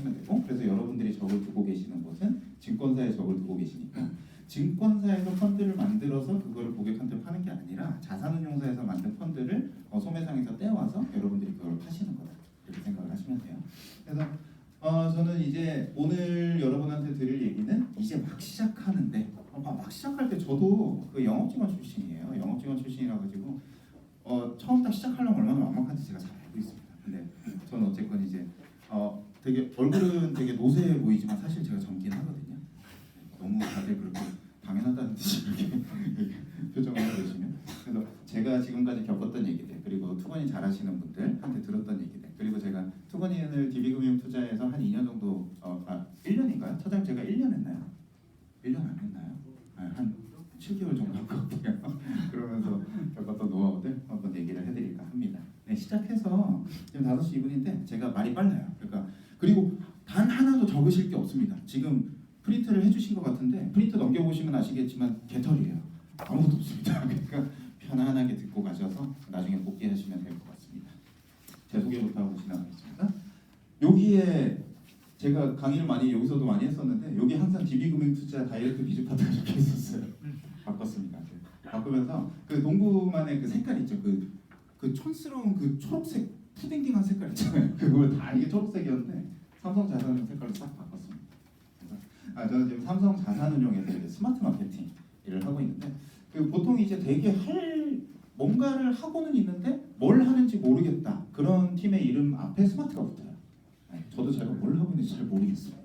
하시면 되고, 그래서 여러분들이 적을 두고 계시는 곳은 증권사에 적을 두고 계시니까 증권사에서 펀드를 만들어서 그거를 고객한테 파는 게 아니라 자산운용사에서 만든 펀드를 소매상에서 떼와서 여러분들이 그걸 파시는 거다, 이렇게 생각을 하시면 돼요. 그래서 저는 이제 오늘 여러분한테 드릴 얘기는 이제 막 시작하는데 막 시작할 때 저도 그 영업직원 출신이에요. 영업직원 출신이라 가지고 처음 딱 시작하려면 얼마나 막막한지 제가 잘 알고 있습니다. 근데 저는 어쨌건 이제 되게 얼굴은 되게 노쇠해 보이지만 사실 제가 젊긴 하거든요. 너무 다들 그렇게 당연하다는 듯이 이렇게 표정을 하고 계시면, 그래서 제가 지금까지 겪었던 얘기들, 그리고 투건이 잘하시는 분들한테 들었던 얘기들, 그리고 제가 투건인을 DB금융투자에서 한 2년 정도 1년인가요? 차장님 제가 1년 했나요? 1년 안 했나요? 한 7개월 정도 할 것 같아요. 그러면서 겪었던 노하우들 한번 얘기를 해드릴까 합니다. 네, 시작해서 지금 5시 2분인데 제가 말이 빨라요. 그러니까 그리고 단 하나도 적으실 게 없습니다. 지금 프린트를 해주신 것 같은데 프린트 넘겨보시면 아시겠지만 개털이에요. 아무것도 없습니다. 그러니까 편안하게 듣고 가셔서 나중에 복귀하시면 될 것 같습니다. 제 소개부터 하고 지나가겠습니다. 여기에 제가 강의를 여기서도 많이 했었는데 여기 항상 DB금융투자 다이렉트 비즈 파트가 적혀 있었어요. 바꿨습니다. 바꾸면서 그 농구만의 그 색깔 있죠. 그 촌스러운 그 초록색 푸딩딩한 색깔 있잖아요. 그걸 다 이게 초록색이었는데 삼성자산운용 색깔로 싹 바꿨습니다. 그래서 저는 지금 삼성자산운용에서 스마트 마케팅 일을 하고 있는데 보통 이제 되게 뭔가를 하고는 있는데 뭘 하는지 모르겠다, 그런 팀의 이름 앞에 스마트가 붙어요. 저도 제가 뭘 하고 있는지 잘 모르겠어요.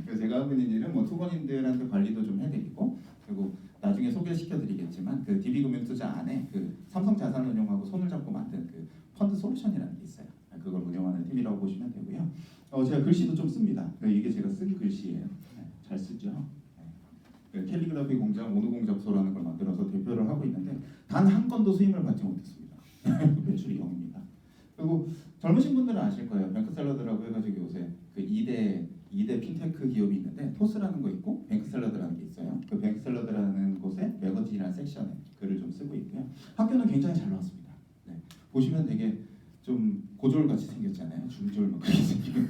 그래서 제가 하고 있는 일은 투건인들한테 관리도 좀 해드리고, 그리고 나중에 소개시켜드리겠지만 그 DB금융투자 안에 그 삼성자산운용하고 손을 잡고 만든 그 펀드 솔루션이라는 게 있어요. 그걸 운영하는 팀이라고 보시면 되고요. 제가 글씨도 좀 씁니다. 이게 제가 쓴 글씨예요. 잘 쓰죠. 캘리그라피 공장 오누공잡소라는 걸 만들어서 대표를 하고 있는데 단 한 건도 수임을 받지 못했습니다. 매출이 0입니다. 그리고 젊으신 분들은 아실 거예요. 뱅크샐러드라고 해가지고 요새 그 2대 핀테크 기업이 있는데 토스라는 거 있고 뱅크샐러드라는 게 있어요. 그 뱅크샐러드라는 곳에 매거진이라는 섹션에 글을 좀 쓰고 있고요. 학교는 굉장히 잘 나왔습니다. 네. 보시면 되게 좀 고졸같이 생겼잖아요. 중졸 막 그렇게 생기는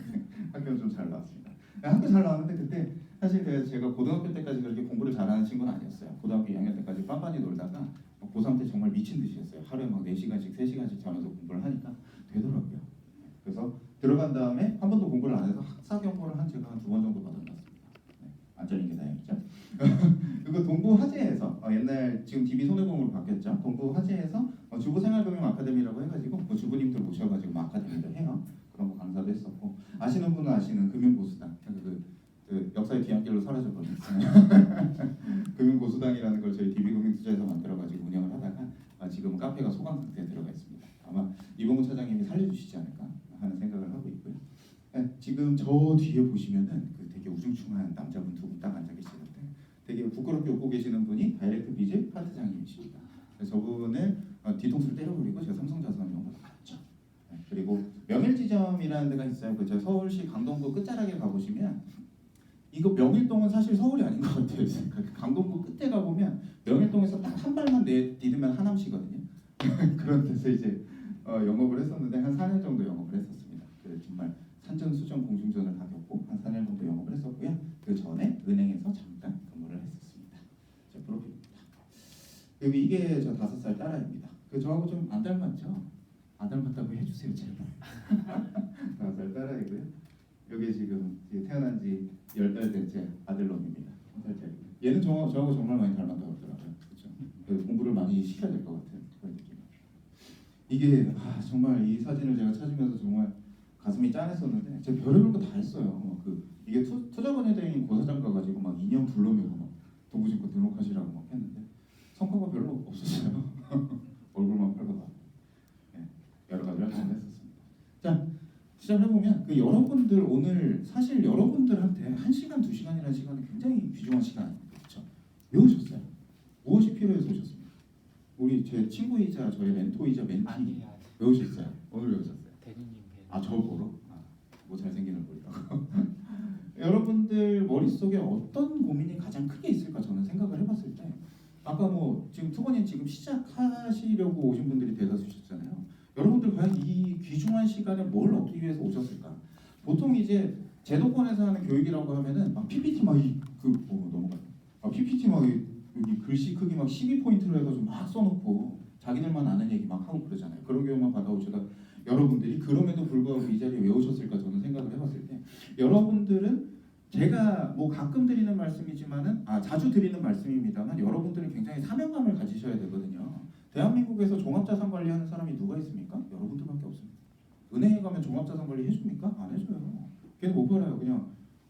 학교는 좀 잘 나왔습니다. 학교 잘 나왔는데 그때 사실 제가 고등학교 때까지 그렇게 공부를 잘하는 친구는 아니었어요. 고등학교 2학년 때까지 빤빤히 놀다가 고3 때 정말 미친 듯이 했어요. 하루에 막 4시간씩 3시간씩 자면서 공부를 하니까 되더라고요. 그래서 들어간 다음에 한 번도 공부를 안 해서 학사 경고를 제가 한 2번 정도 받아놨습니다. 안 잘린 게 다행이죠. 그리고 동부화재에서 옛날 지금 DB 손해보험으로 바뀌었죠. 동부화재에서 주부생활금융 아카데미라고 해가지고 주부님들 모셔가지고 아카데미를 해요. 그런 거 강사도 했었고, 아시는 분은 아시는 금융고수당, 그 역사의 뒤안길로 사라져버린 금융고수당이라는 걸 저희 DB금융투자에서 만들어가지고 운영을 하다가 지금 카페가 소강 상태에 들어가 있습니다. 아마 이봉구 차장님이 살려주시지 않을까 하는 생각을 하고 있고요. 네, 지금 저 뒤에 보시면은 되게 우중충한 남자분 두 분 딱 앉아 계시는데 되게 부끄럽게 웃고 계시는 분이 다이렉트 비즈 파트장님이십니다. 저분을 뒤통수를 때려버리고 제가 삼성자산운용으로 갔죠. 네, 그리고 명일지점이라는 데가 있어요. 저 서울시 강동구 끝자락에 가보시면 이거 명일동은 사실 서울이 아닌 것 같아요. 강동구 끝에 가보면 명일동에서 딱 한 발만 디디면 하남시거든요. 그런 데서 이제 영업을 했었는데 한 4년 정도 영업을 했었습니다. 정말 산전수전 공중전을 다 겪고 한 4년 정도 영업을 했었고요. 그 전에 은행에서 잠깐 근무를 했었습니다. 제 프로필입니다. 그리고 이게 저 5살 딸아입니다. 저하고 좀 안 닮았죠? 안 닮았다고 해주세요 제발. 5살 딸아이고요. 여기 지금 태어난 지 10달 된 제 아들놈입니다. 1살짜리. 얘는 저하고 정말 많이 닮았다고 하더라고요. 그렇죠? 공부를 많이 시켜야 될 것 같은 그런 느낌. 이게 정말 이 사진을 제가 찾으면서 정말 가슴이 짠했었는데 제가 별의별 거 다 했어요. 이게 투자건회대행 고사장 가가지고 막 2년 불러내고 막 도부증권 등록하시라고 막 했는데 성과가 별로 없었어요. 얼굴만 팔고 네, 여러 가지 활동을 했었습니다. 자, 시작을 해보면 여러분들 오늘 사실 여러분들한테 1시간, 2시간이라는 시간은 굉장히 귀중한 시간 아닙니까? 그렇죠? 왜 오셨어요? 무엇이 필요해서 오셨습니까? 우리 제 친구이자 저의 멘토이자 멘티 왜 오셨어요? 오늘 왜 오셨어요? 대리님 저 보러? 뭐 잘생긴 얼굴이라고. 여러분들 머릿속에 어떤 고민이 가장 크게 있을까 저는 생각을 해봤을 때 아까 지금 투건인 지금 시작하시려고 오신 분들이 대다수셨잖아요. 여러분들 과연 이 귀중한 시간에 뭘 얻기 위해서 오셨을까? 보통 이제 제도권에서 하는 교육이라고 하면은 막 PPT 넘어가. PPT 여기 글씨 크기 12포인트로 해가지고 막 써놓고 자기들만 아는 얘기 막 하고 그러잖아요. 그런 교육만 받아오 제가 여러분들이 그럼에도 불구하고 이 자리에 왜 오셨을까 저는 생각을 해봤을 때 여러분들은 제가 뭐 가끔 드리는 말씀이지만은 자주 드리는 말씀입니다만 여러분들은 굉장히 사명감을 가지셔야 되거든요. 대한민국에서 종합자산 관리하는 사람이 누가 있습니까? 여러분들밖에 없습니다. 은행에 가면 종합자산 관리 해줍니까? 안 해줘요. 걔는 못 팔아요. 그냥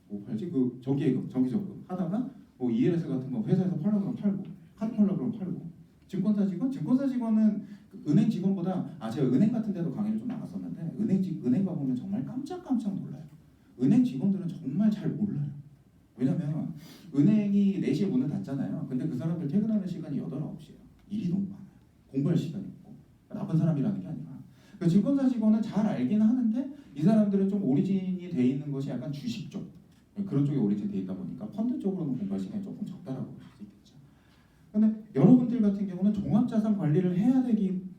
뭐 팔지? 그 정기예금, 정기적금 하다가 뭐 ELS 같은 거 회사에서 팔라 그러면 팔고 카드 팔라 그러면 팔고 증권사 직원은 그 은행 직원보다 제가 은행 같은 데도 강의를 좀 나갔었는데 은행 가보면 정말 깜짝깜짝 놀라요. 은행 직원들은 정말 잘 몰라요. 왜냐면 은행이 4시에 문을 닫잖아요. 근데 그 사람들 퇴근하는 시간이 8, 9시예요. 일이 너무 많아요. 공부할 시간이 없고 나쁜 사람이라는 게 아니라 그 증권사 직원은 잘 알긴 하는데 이 사람들은 좀 오리진이 돼 있는 것이 약간 주식 쪽 그런 쪽에 오리진 돼 있다 보니까 펀드 쪽으로는 공부할 시간이 조금 적다라고 볼 수 있겠죠. 근데 여러분들 같은 경우는 종합자산 관리를 해야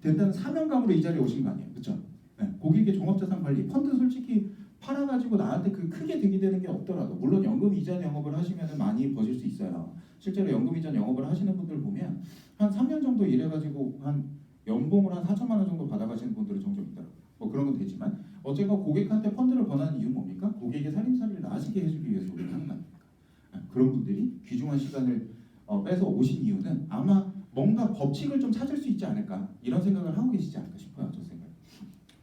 된다는 사명감으로 이 자리에 오신 거 아니에요, 그렇죠? 네, 고객의 종합자산 관리 펀드 솔직히 팔아가지고 나한테 그 크게 득이 되는 게 없더라도 물론 연금 이전 영업을 하시면 많이 버실 수 있어요. 실제로 연금 이전 영업을 하시는 분들 보면 한 3년 정도 일해가지고 한 연봉을 한 4천만 원 정도 받아가시는 분들이 종종 있더라고요. 뭐 그런 건 되지만 어쨌건 고객한테 펀드를 권하는 이유는 뭡니까? 고객의 살림살이를 나아지게 해주기 위해서 우리가 하는 겁니까? 그런 분들이 귀중한 시간을 빼서 오신 이유는 아마 뭔가 법칙을 좀 찾을 수 있지 않을까 이런 생각을 하고 계시지 않을까 싶어요. 저 생각.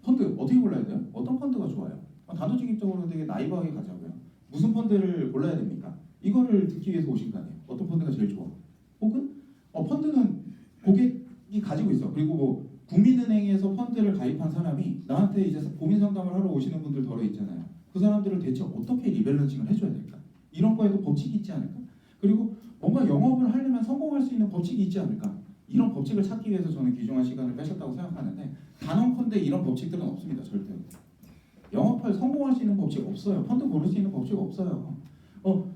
펀드 어떻게 골라야 돼요? 어떤 펀드가 좋아요? 단도직입적으로 되게 나이브하게 가자고요. 무슨 펀드를 골라야 됩니까? 이거를 듣기 위해서 오신 거 아니에요. 어떤 펀드가 제일 좋아? 혹은 펀드는 고객이 가지고 있어. 그리고 뭐 국민은행에서 펀드를 가입한 사람이 나한테 이제 고민 상담을 하러 오시는 분들 덜어 있잖아요. 그 사람들을 대체 어떻게 리밸런싱을 해줘야 될까? 이런 거에도 법칙이 있지 않을까? 그리고 뭔가 영업을 하려면 성공할 수 있는 법칙이 있지 않을까? 이런 법칙을 찾기 위해서 저는 귀중한 시간을 빼셨다고 생각하는데 단언컨대 이런 법칙들은 없습니다. 절대로. 영업할 성공할 수 있는 법칙 없어요. 펀드 고를 수 있는 법칙 없어요.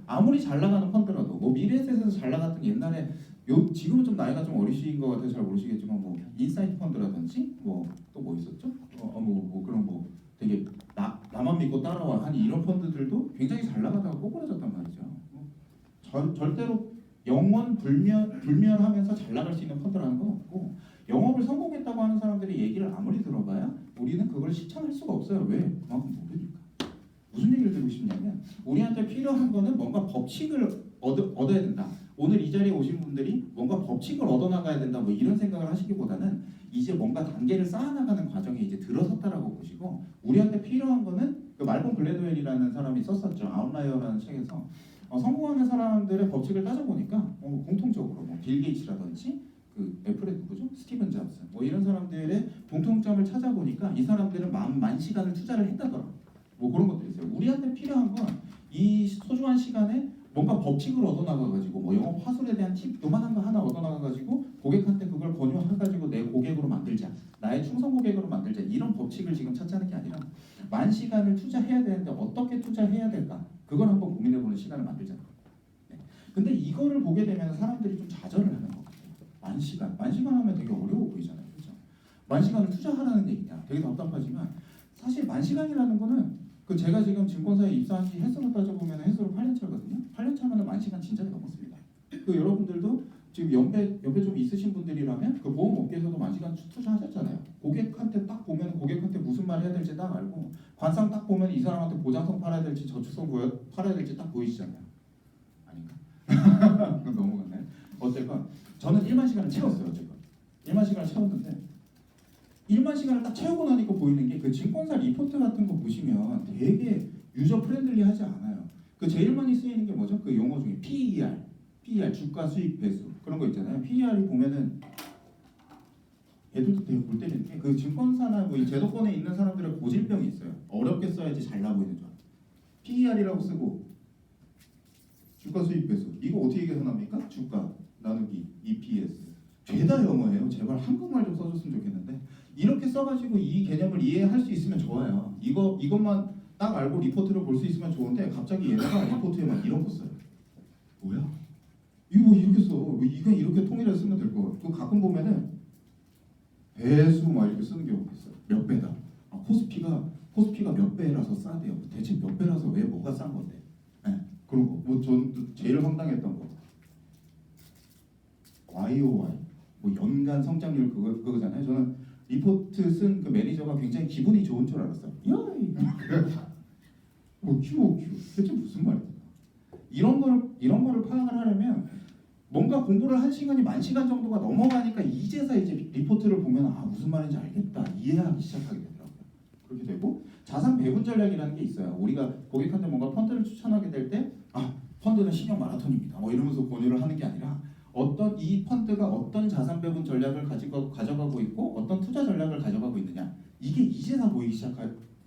아무리 잘 나가는 펀드라도 뭐 미래에셋에서 잘 나갔던 옛날에 지금은 좀 나이가 좀 어리신 것 같아서 잘 모르시겠지만 뭐 인사이트 펀드라든지 뭐 또 뭐 있었죠? 그런 뭐 되게 나만 믿고 따라와 하니 이런 펀드들도 굉장히 잘 나가다가 꼬꾸라졌단 말이죠. 절대로 영원 불멸하면서 잘 나갈 수 있는 펀드라는 건 없고 영업을 성공했다고 하는 사람들이 얘기를 아무리 들어봐야 우리는 그걸 실천할 수가 없어요. 왜? 그만큼 모르니까. 무슨 얘기를 드리고 싶냐면 우리한테 필요한 거는 뭔가 법칙을 얻어야 된다. 오늘 이 자리에 오신 분들이 뭔가 법칙을 얻어나가야 된다 뭐 이런 생각을 하시기보다는 이제 뭔가 단계를 쌓아나가는 과정에 이제 들어섰다라고 보시고 우리한테 필요한 거는 그 말콤 글래드웰이라는 사람이 썼었죠. 아웃라이어라는 책에서 성공하는 사람들의 법칙을 따져보니까 공통적으로 뭐 빌 게이츠라든지 그 애플의 누구죠? 스티븐 잡스 뭐 이런 사람들의 공통점을 찾아보니까 이 사람들은 만 시간을 투자를 했다더라. 뭐 그런 것들이 있어요. 우리한테 필요한 건 이 소중한 시간에 뭔가 법칙을 얻어나가가지고 뭐 영업 화술에 대한 팁 요만한 거 하나 얻어나가가지고 고객한테 그걸 권유해가지고 내 고객으로 만들자, 나의 충성 고객으로 만들자 이런 법칙을 지금 찾자는 게 아니라 만 시간을 투자해야 되는데 어떻게 투자해야 될까? 그걸 한번 고민해보는 시간을 만들자는 거예요. 네. 근데 이거를 보게 되면 사람들이 좀 좌절을 하는 것 같아요. 만 시간 하면 되게 어려워 보이잖아요, 그렇죠? 만 시간을 투자하라는 얘기냐? 되게 답답하지만 사실 만 시간이라는 거는 그 제가 지금 증권사에 입사한 지 횟수로 따져보면 횟수로 8년 차거든요. 8년 차면 만 시간 진짜 넘었습니다. 그 여러분들도 지금 연배 좀 있으신 분들이라면 그 보험업계에서도 만 시간 투자하셨잖아요. 고객한테 딱 보면 고객한테 무슨 말 해야 될지 딱 알고 관상 딱 보면 이 사람한테 보장성 팔아야 될지 저축성 팔아야 될지 딱 보이시잖아요. 아닌가? 그건 넘어갔나요? 어쨌건 저는 1만 시간을 채웠어요. 어쨌건 1만 시간을 채웠는데 1만 시간을 딱 채우고 나니까 보이는 게 그 증권사 리포트 같은 거 보시면 되게 유저 프렌들리하지 않아요. 그 제일 많이 쓰이는 게 뭐죠? 그 용어 중에 PER 주가 수익 배수 그런 거 있잖아요. PER이 보면은 애들도 되게 골 때리는 게 그 증권사나 뭐 이 제도권에 있는 사람들의 고질병이 있어요. 어렵게 써야지 잘나 보이는 줄 알아요. PER이라고 쓰고 주가 수익 배수 이거 어떻게 계산합니까? 주가 나누기 EPS 죄다 영어예요. 제발 한국말 좀 써줬으면 좋겠는데 이렇게 써가지고 이 개념을 이해할 수 있으면 좋아요. 이것만 딱 알고 리포트를 볼 수 있으면 좋은데 갑자기 얘네가 리포트에 막 이런 거 써요. 뭐야? 이거 뭐 이렇게 써? 이거 이렇게 통일해서 쓰면 될 거. 그 가끔 보면은 배수 막 이렇게 쓰는 경우가 있어요. 몇 배다. 코스피가 코스피가 몇 배라서 싸대요. 대체 몇 배라서 왜 뭐가 싼 건데? 네, 그런 거. 전 제일 황당했던 거. YOY. 뭐 연간 성장률 그거잖아요. 저는 리포트 쓴 그 매니저가 굉장히 기분이 좋은 줄 알았어요. 야이. 뭐 Q. 대체 무슨 말이야? 이런 거를 파악을 하려면 뭔가 공부를 한 시간이 10,000시간 정도가 넘어가니까 이제서 이제 리포트를 보면 무슨 말인지 알겠다, 이해하기 시작하게 되더라고요. 그렇게 되고 자산 배분 전략이라는 게 있어요. 우리가 고객한테 뭔가 펀드를 추천하게 될 때 펀드는 신용 마라톤입니다. 뭐 이러면서 권유를 하는 게 아니라 이 펀드가 어떤 자산 배분 전략을 가져가고 있고 어떤 투자 전략을 가져가고 있느냐, 이게 이제서 보이기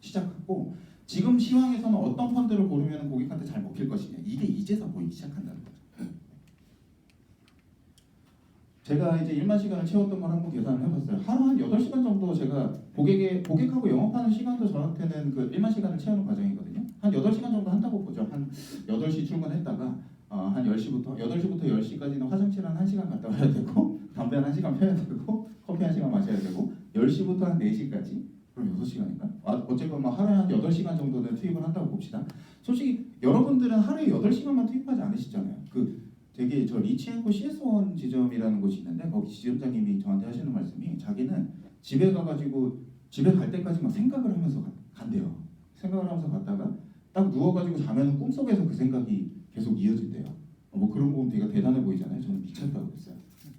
시작하고 지금 시황에서는 어떤 펀드를 고르면 고객한테 잘 먹힐 것이냐, 이게 이제서 보이기 시작한다는 거죠. 제가 이제 10,000시간을 채웠던 걸 한번 계산을 해봤어요. 하루 한 8시간 정도 제가 고객하고 영업하는 시간도 저한테는 그 10,000시간을 채우는 과정이거든요. 한 8시간 정도 한다고 보죠. 한 8시 출근했다가 한 8시부터 10시까지는 화장실 한 1시간 갔다 와야 되고 담배 한 1시간 펴야 되고 커피 1시간 마셔야 되고 10시부터 한 4시까지 그럼 6시간인가? 어쨌건 뭐 하루에 한 8시간 정도는 투입을 한다고 봅시다. 솔직히 여러분들은 하루에 8시간만 투입하지 않으시잖아요. 되게 저 리치앤코 CS1 지점이라는 곳이 있는데 거기 지점장님이 저한테 하시는 말씀이 자기는 집에 가가지고 집에 갈 때까지 막 생각을 하면서 간대요. 생각을 하면서 갔다가 딱 누워가지고 자면 꿈속에서 그 생각이 계속 이어진대요. 뭐 그런 거 보면 되게 대단해 보이잖아요. 저는 미쳤다고 그랬어요.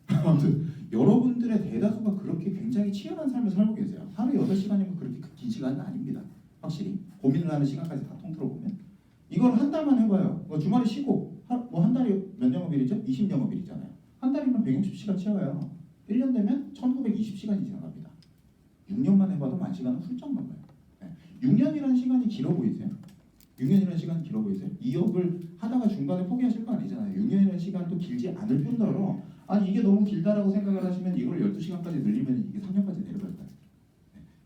아무튼 여러분들의 대다수가 그렇게 굉장히 치열한 삶을 살고 계세요. 하루에 8시간이면 그렇게 긴 시간은 아닙니다. 확실히 고민을 하는 시간까지 다 통틀어 보면 이걸 한 달만 해봐요. 주말에 쉬고 뭐 한 달이 몇 영업일이죠? 20영업일이잖아요. 한 달이면 160시간 채워요. 1년 되면 1920시간이 지나갑니다. 6년만 해봐도 10,000시간은 훌쩍 넘어요. 6년이라는 시간이 길어 보이세요? 6년이라는 시간이 길어 보이세요? 이 업을 하다가 중간에 포기하실 거 아니잖아요. 6년이라는 시간도 길지 않을 뿐더러 이게 너무 길다라고 생각을 하시면 이걸 12시간까지 늘리면 이게 3년까지 내려갈 거예요.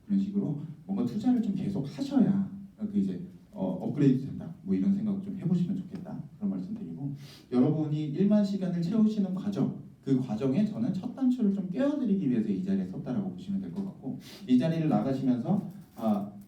그런 식으로 뭔가 투자를 좀 계속 하셔야 이제 업그레이드 된다. 뭐 이런 생각 좀 해보시면 좋겠다. 그런 말씀드리고 여러분이 10,000시간을 채우시는 과정, 그 과정에 저는 첫 단추를 좀 꿰어드리기 위해서 이 자리에 섰다라고 보시면 될 것 같고 이 자리를 나가시면서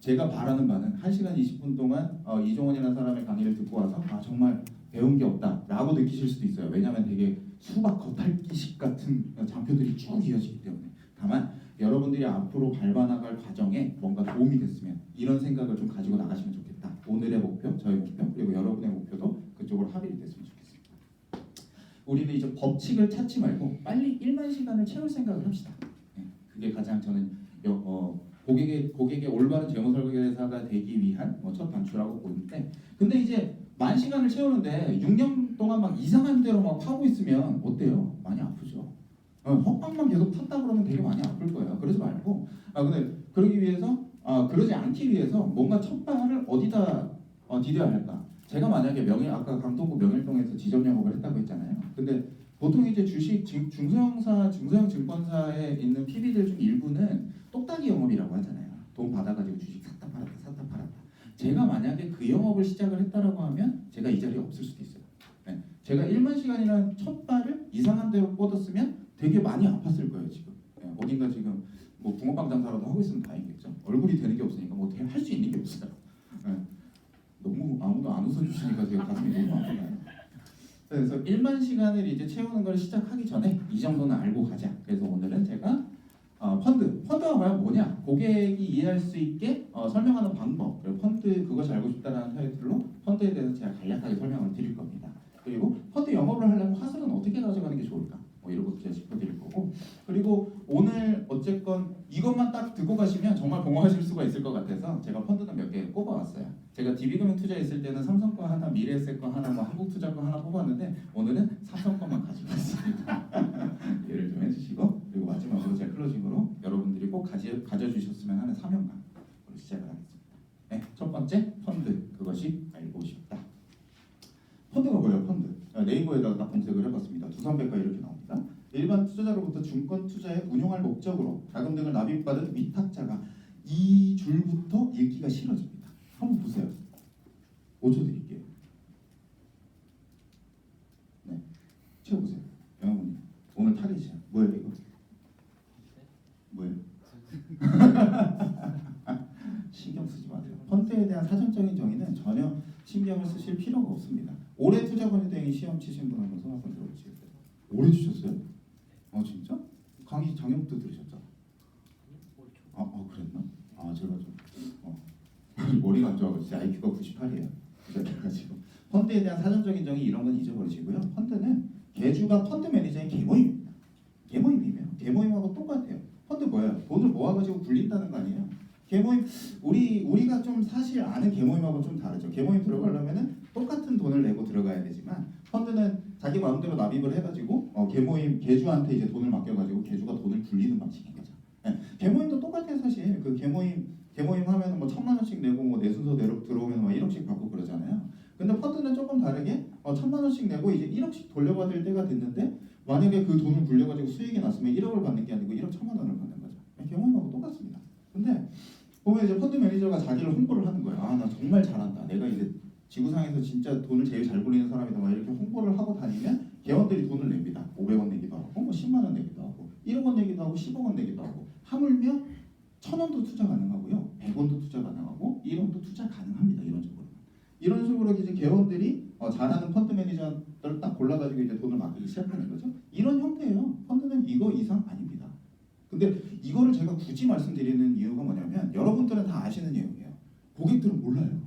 제가 바라는 바는 1시간 20분 동안 이종원이라는 사람의 강의를 듣고 와서 정말 배운 게 없다라고 느끼실 수도 있어요. 왜냐하면 되게 수박 겉핥기식 같은 장표들이 쭉 이어지기 때문에. 다만 여러분들이 앞으로 밟아나갈 과정에 뭔가 도움이 됐으면 이런 생각을 좀 가지고 나가시면 좋겠다. 오늘의 목표, 저의 목표, 그리고 여러분의 목표도 그쪽으로 합의가 됐으면 좋겠습니다. 우리는 이제 법칙을 찾지 말고 빨리 10,000시간을 채울 생각을 합시다. 그게 가장 저는 고객의 올바른 재무 설계사가 되기 위한 첫 단추라고 보는데, 근데 이제 10,000시간을 채우는데 6년 동안 막 이상한 대로 막 파고 있으면 어때요? 많이 아프죠. 헛방만 계속 탔다 그러면 되게 많이 아플 거예요. 그러지 말고 근데 그러기 위해서 그러지 않기 위해서 뭔가 첫 발을 어디다 디뎌야 할까? 제가 만약에 아까 강동구 명일동에서 지점 영업을 했다고 했잖아요. 근데 보통 이제 주식 중소형 증권사에 있는 PB들 중 일부는 똑딱이 영업이라고 하잖아요. 돈 받아가지고 주식 샀다 팔았다. 제가 만약에 그 영업을 시작을 했다라고 하면 제가 이 자리에 없을 수도 있어요. 제가 10,000시간이라는 첫 발을 이상한 데로 뻗었으면 되게 많이 아팠을 거예요. 지금 어딘가 지금 뭐 붕어빵 장사라도 하고 있으면 다행이겠죠. 얼굴이 되는 게 없으니까 뭐 할 수 있는 게 없어요. 너무 아무도 안 웃어주시니까 제가 가슴이 너무 아프네요. 그래서 10,000시간을 이제 채우는 걸 시작하기 전에 이 정도는 알고 가자. 그래서 오늘은 제가 펀드가 과연 뭐냐, 고객이 이해할 수 있게 설명하는 방법, 그리고 펀드 그것이 알고 싶다라는 타이틀로 펀드에 대해서 제가 간략하게 설명을 드릴 겁니다. 그리고 펀드 영업을 하려면 화술은 어떻게 가져가는 게 좋을까, 뭐 이런 것도 제가 짚어드릴 거고, 그리고 오늘 어쨌건 이것만 딱 듣고 가시면 정말 공허하실 수가 있을 것 같아서 제가 펀드는 몇 개 꼽아왔어요. 제가 DB금융 투자 있을 때는 삼성 거 하나, 미래에셋 거 하나, 뭐 한국투자 거 하나 뽑았는데 오늘은 삼성 거만 가지고 왔습니다. 이해를 좀 해주시고, 그리고 마지막으로 제 클로징으로 여러분들이 꼭 가져주셨으면 하는 사명감으로 시작을 하겠습니다. 네, 첫 번째, 펀드 그것이 알고 싶다. 펀드가 뭐예요? 펀드. 네이버에다가 딱 검색을 해봤습니다. 두산백과 이렇게 나옵니다. 일반 투자자로부터 증권 투자에 운용할 목적으로 자금 등을 납입받은 위탁자가 이 줄부터 읽기가 싫어집니다. 한번 보세요. 5초 드릴게요. 네, 채워보세요. 영화분님 오늘 타겟이야. 뭐예요 이거? 뭐예요? 신경 쓰지 마세요. 전혀 신경을 쓰실 필요가 없습니다. 올해 투자권유대행이 시험 치신 분 한번 손 한번 들어보시겠어요? 올해 주셨어요? 진짜? 강의 작년부터 들으셨죠? 그랬나? 제가 좀 머리가 안 좋아가지고 진짜 IQ가 98이에요. 그래가지고 펀드에 대한 사전적인 정의 이런 건 잊어버리시고요. 펀드는 개주가 펀드 매니저의 개모임입니다. 개모임이면 개모임하고 똑같아요. 펀드 뭐예요? 돈을 모아가지고 굴린다는 거 아니에요? 개모임 우리가 좀 사실 아는 개모임하고 좀 다르죠. 개모임 들어가려면은 똑같은 돈을 내고 들어가야 되지만 펀드는 자기 마음대로 납입을 해가지고 개모임 개주한테 이제 돈을 맡겨가지고 개주가 돈을 굴리는 방식인 거죠. 네. 개모임도 똑같아요 사실. 그 개모임 하면은 뭐 1,000만 원씩 내고 뭐 내 순서대로 들어오면 막 1억씩 받고 그러잖아요. 근데 펀드는 조금 다르게 1,000만 원씩 내고 이제 1억씩 돌려받을 때가 됐는데 만약에 그 돈을 굴려가지고 수익이 났으면 1억을 받는 게 아니고 1억 1,000만 원을 받는 거죠. 개모임하고 똑같습니다. 근데 보면 이제 펀드 매니저가 자기를 홍보를 하는 거예요. 나 정말 잘한다. 내가 이제 지구상에서 진짜 돈을 제일 잘 굴리는 사람이다. 막 이렇게 홍보를 하고 다니면 회원들이 돈을 냅니다. 500원 내기도 하고 뭐 10만 원 내기도 하고 1억 원 내기도 하고 10억 원 내기도 하고 하물며 1,000원도 투자 가능하고요. 100원도 투자 가능하고 1원도 투자 가능합니다. 이런 식으로 이제 회원들이 잘하는 펀드 매니저를 딱 골라가지고 이제 돈을 맡기기 시작하는 거죠. 이런 형태예요. 펀드는 이거 이상 아닙니다. 근데 이거를 제가 굳이 말씀드리는 이유가 뭐냐면 여러분들은 다 아시는 내용이에요. 고객들은 몰라요.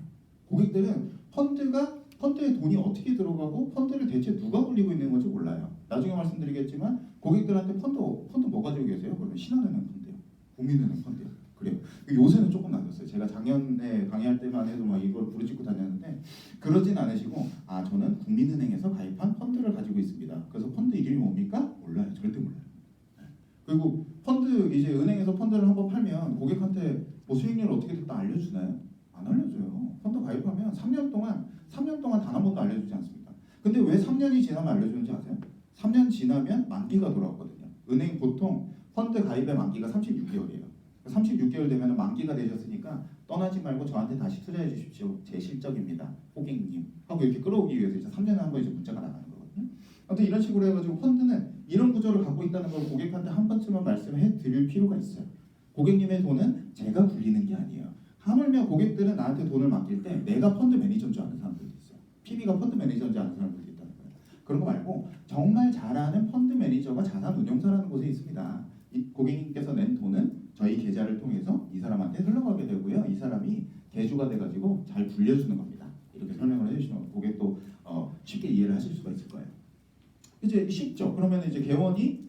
고객들은 펀드에 돈이 어떻게 들어가고 펀드를 대체 누가 굴리고 있는 건지 몰라요. 나중에 말씀드리겠지만 고객들한테 펀드 뭐 가지고 계세요? 그러면 신한은행 펀드요. 국민은행 펀드요. 그래요. 요새는 조금 낮았어요. 제가 작년에 강의할 때만 해도 막 이걸 부르짖고 다녔는데 그러진 않으시고 저는 국민은행에서 가입한 펀드를 가지고 있습니다. 그래서 펀드 이름이 뭡니까? 몰라요. 절대 몰라요. 그리고 펀드 이제 은행에서 펀드를 한번 팔면 고객한테 뭐 수익률 어떻게 됐다 알려주나요? 안 알려줘요. 펀드 가입하면 3년 동안 단 한 번도 알려주지 않습니다. 근데 왜 3년이 지나면 알려주는지 아세요? 3년 지나면 만기가 돌아오거든요. 은행 보통 펀드 가입의 만기가 36개월이에요. 36개월 되면 만기가 되셨으니까 떠나지 말고 저한테 다시 투자해 주십시오. 제 실적입니다. 고객님 하고 이렇게 끌어오기 위해서 이제 3년에 한 번 이제 문자가 나가는 거거든요. 아무튼 이런 식으로 해가지고 펀드는 이런 구조를 갖고 있다는 걸 고객한테 한 번쯤은 말씀해 드릴 필요가 있어요. 고객님의 돈은 제가 굴리는 게 아니에요. 하물며 고객들은 나한테 돈을 맡길 때 내가 펀드 매니저인 줄 아는 사람들도 있어요. PB가 펀드 매니저인 줄 아는 사람들도 있다는 거예요. 그런 거 말고 정말 잘하는 펀드 매니저가 자산운용사라는 곳에 있습니다. 이 고객님께서 낸 돈은 저희 계좌를 통해서 이 사람한테 흘러가게 되고요. 이 사람이 대주가 돼가지고 잘 굴려주는 겁니다. 이렇게 설명을 해주시면 고객도 쉽게 이해를 하실 수가 있을 거예요. 이제 쉽죠. 그러면 이제 개원이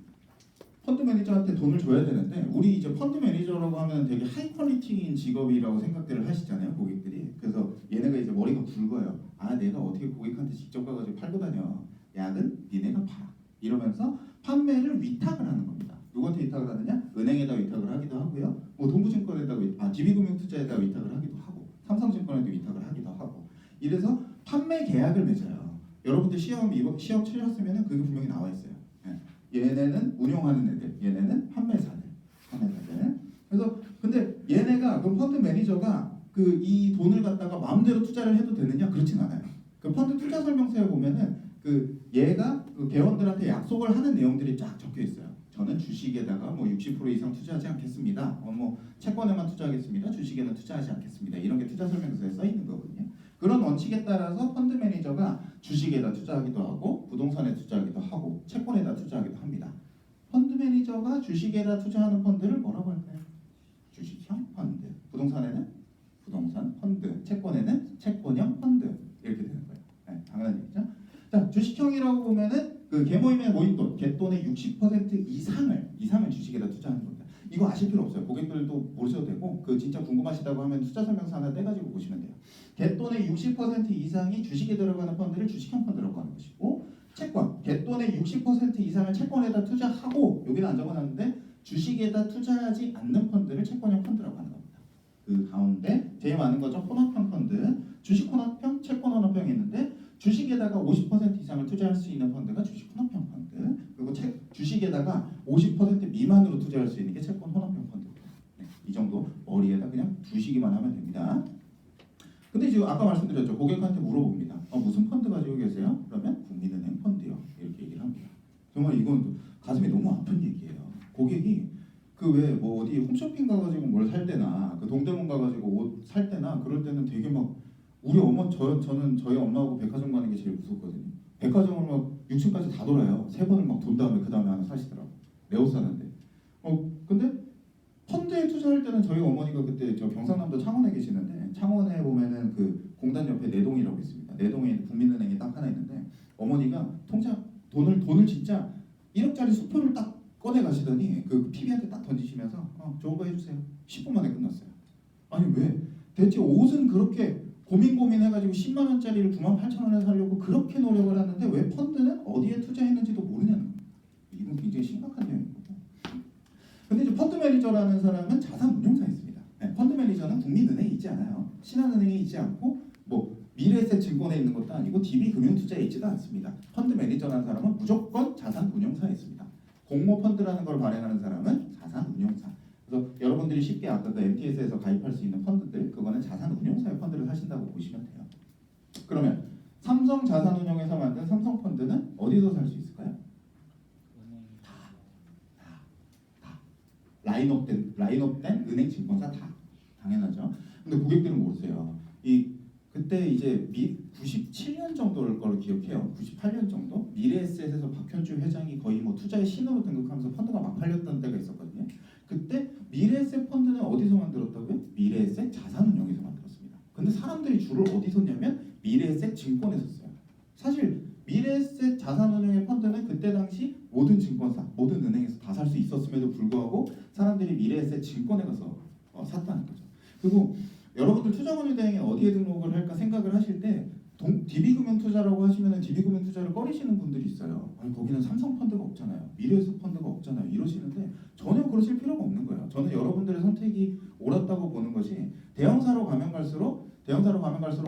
펀드 매니저한테 돈을 줘야 되는데 우리 이제 펀드 매니저라고 하면 되게 하이 퀄리티인 직업이라고 생각들을 하시잖아요. 고객들이. 그래서 얘네가 이제 머리가 굵어요. 내가 어떻게 고객한테 직접 가가지고 팔고 다녀. 약은 니네가 팔아. 이러면서 판매를 위탁을 하는 겁니다. 누구한테 위탁을 하느냐? 은행에다 위탁을 하기도 하고요. 뭐 동부증권에다 DB금융투자에다 위탁을 하기도 하고 삼성증권에도 위탁을 하기도 하고 이래서 판매 계약을 맺어요. 여러분들 시험 치셨으면 그게 분명히 나와 있어요. 얘네는 운용하는 애들, 얘네는 판매사들. 그래서 근데 얘네가 그 펀드 매니저가 이 돈을 갖다가 마음대로 투자를 해도 되느냐? 그렇진 않아요. 그 펀드 투자 설명서에 보면은 얘가 회원들한테 약속을 하는 내용들이 쫙 적혀 있어요. 저는 주식에다가 뭐 60% 이상 투자하지 않겠습니다. 뭐 채권에만 투자하겠습니다. 주식에는 투자하지 않겠습니다. 이런 게 투자 설명서에 써 있는 거거든요. 그런 원칙에 따라서 펀드 매니저가 주식에다 투자하기도 하고 부동산에 투자하기도 하고 채권에다 투자하기도 합니다. 펀드 매니저가 주식에다 투자하는 펀드를 뭐라고 할까요? 주식형 펀드. 부동산에는 부동산 펀드. 채권에는 채권형 펀드. 이렇게 되는 거예요. 네, 당연한 얘기죠. 자, 주식형이라고 보면은 개모임의 모임돈, 갯돈의 60% 이상을 주식에다 투자하는 겁니다. 이거 아실 필요 없어요. 고객들도 모르셔도 되고 진짜 궁금하시다고 하면 투자 설명서 하나 떼가지고 보시면 돼요. 갯돈의 60% 이상이 주식에 들어가는 펀드를 주식형 펀드라고 하는 것이고 채권, 갯돈의 60% 이상을 채권에다 투자하고 여기는 안 적어놨는데 주식에다 투자하지 않는 펀드를 채권형 펀드라고 하는 겁니다. 그 가운데 제일 많은 거죠. 혼합형 펀드, 주식 혼합형, 채권 혼합형이 있는데 주식에다가 50% 이상을 투자할 수 있는 펀드가 주식 혼합형 펀드, 그리고 주식에다가 50% 미만으로 투자할 수 있는 게 채권 혼합형 펀드입니다. 네, 이 정도 머리에다 그냥 두시기만 하면 됩니다. 근데 지금 아까 말씀드렸죠. 고객한테 물어봅니다. 무슨 펀드 가지고 계세요? 그러면 국민은행 펀드요. 이렇게 얘기를 합니다. 정말 이건 가슴이 너무 아픈 얘기예요. 고객이 왜 어디 홈쇼핑 가가지고 뭘 살 때나 동대문 가가지고 옷 살 때나 그럴 때는 되게 막 우리 어머 저는 저희 엄마하고 백화점 가는 게 제일 무섭거든요. 백화점으로 막 6층까지 다 돌아요. 세 번을 막 돈 다음에 그 다음에 하나 사시더라고. 내 옷 사는데. 근데 펀드에 투자할 때는 저희 어머니가 그때 저 경상남도 창원에 계시는데 창원에 보면은 그 공단 옆에 내동이라고 있습니다. 내동에 있는 국민은행이 딱 하나 있는데 어머니가 통장 돈을 진짜 1억짜리 수표를 딱 꺼내 가시더니 그 PB한테 딱 던지시면서 좋은 거 해주세요. 10분 만에 끝났어요. 아니 왜? 대체 옷은 그렇게 고민해가지고 10만 원짜리를 9만 8천 원에 사려고 그렇게 노력을 하는데 왜 펀드는 어디에 투자했는지도 모르냐는 거예요. 이건 굉장히 심각한 내용이고. 근데 이제 펀드 매니저라는 사람은 자산 운용사에 있습니다. 네, 펀드 매니저는 국민은행에 있지 않아요. 신한은행에 있지 않고 뭐 미래에셋 증권에 있는 것도 아니고 DB금융투자에 있지도 않습니다. 펀드 매니저라는 사람은 무조건 자산 운용사에 있습니다. 공모 펀드라는 걸 발행하는 사람은 자산 운용사. 그래서 여러분들이 쉽게 아까 그 MTS에서 가입할 수 있는 펀드들 그거는 자산 운용사의 펀드를 사신다고 보시면 돼요. 그러면 삼성 자산운용에서 만든 삼성 펀드는 어디서 살 수 있을까요? 라인업된 은행 증권사 다 당연하죠. 근데 고객들은 모르세요. 그때 이제 97년 정도일 거를 기억해요. 98년 정도 미래에셋에서 박현주 회장이 거의 뭐 투자의 신으로 등극하면서 펀드가 막 팔렸던 때가 있었거든요. 그때 미래에셋 펀드는 어디서 만들었다고요? 미래에셋 자산운용에서 만들었습니다. 근데 사람들이 줄을 어디서 냐면 미래에셋 증권에서 써요. 사실 미래에셋 자산운용의 펀드는 그때 당시 모든 증권사, 모든 은행에서 다 살 수 있었음에도 불구하고 사람들이 미래에셋 증권에 가서 샀다는 거죠. 그리고 여러분들 투자금융대행에 어디에 등록을 할까 생각을 하실 때 DB금융투자라고 하시면 DB금융투자를 꺼리시는 분들이 있어요. 아니 거기는 삼성펀드가 없잖아요. 미래에셋 펀드가 없잖아요. 이러시는데 전혀 그러실 필요가 없는 거예요. 저는 여러분들의 선택이 옳았다고 보는 것이 대형사로 가면 갈수록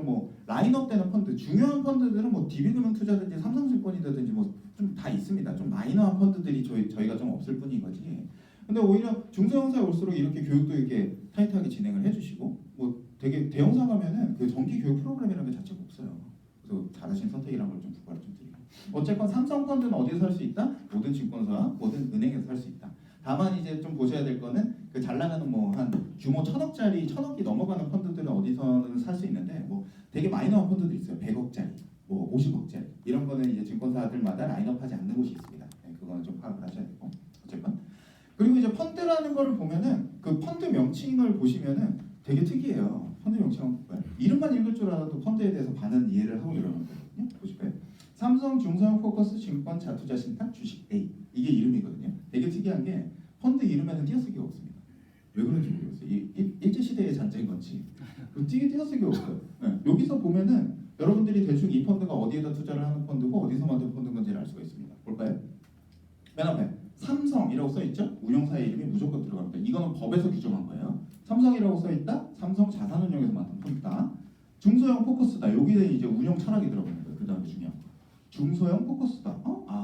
뭐 라인업되는 펀드, 중요한 펀드들은 뭐 DB금융투자든지 삼성증권이라든지 뭐 좀 다 있습니다. 좀 마이너한 펀드들이 저희가 좀 없을 뿐인 거지. 근데 오히려 중소형사에 올수록 이렇게 교육도 이렇게 타이트하게 진행을 해주시고 뭐 되게 대형사 가면은 그 정기 교육 프로그램이라는 게 자체가 없어요. 그래서 잘하신 선택이라는 걸 좀 부과를 좀 드리고. 어쨌건 삼성 펀드는 어디서 살 수 있다? 모든 증권사, 모든 은행에서 살 수 있다. 다만 이제 좀 보셔야 될 거는 그 잘 나가는 뭐 한 규모 1,000억짜리 1,000억이 넘어가는 펀드들은 어디서는 살 수 있는데 뭐 되게 마이너한 펀드도 있어요. 100억짜리, 뭐 50억짜리 이런 거는 이제 증권사들마다 라인업하지 않는 곳이 있습니다. 네, 그거는 좀 파악을 하셔야 되고 어쨌건. 그리고 이제 펀드라는 거를 보면은 그 펀드 명칭을 보시면은 되게 특이해요. 펀드 명칭은 뭐예요? 이름만 읽을 줄 알아도 펀드에 대해서 반은 이해를 하고 들어가는 거거든요. 보실까요? 삼성 중소형 포커스 증권 자투자 신탁 주식 A 이게 이름이거든요. 되게 특이한 게 펀드 이름에는 띄어쓰기가 없습니다. 왜 그런지 모르겠어요. 일제 시대의 잔재인 건지 띄어쓰기가 없어요. 네. 여기서 보면은 여러분들이 대충 이 펀드가 어디에다 투자를 하는 펀드고 어디서 만든 펀드인 건지를 알 수가 있습니다. 볼까요? 맨 앞에 삼성이라고 써있죠? 운용사의 이름이 무조건 들어갑니다. 이거는 법에서 규정한 거예요. 삼성이라고 써있다? 삼성 자산운용에서 만든 펀드다. 중소형 포커스다. 여기에 이제 운용 철학이 들어가는 거예요. 그 다음에 중요한 거. 중소형 포커스다.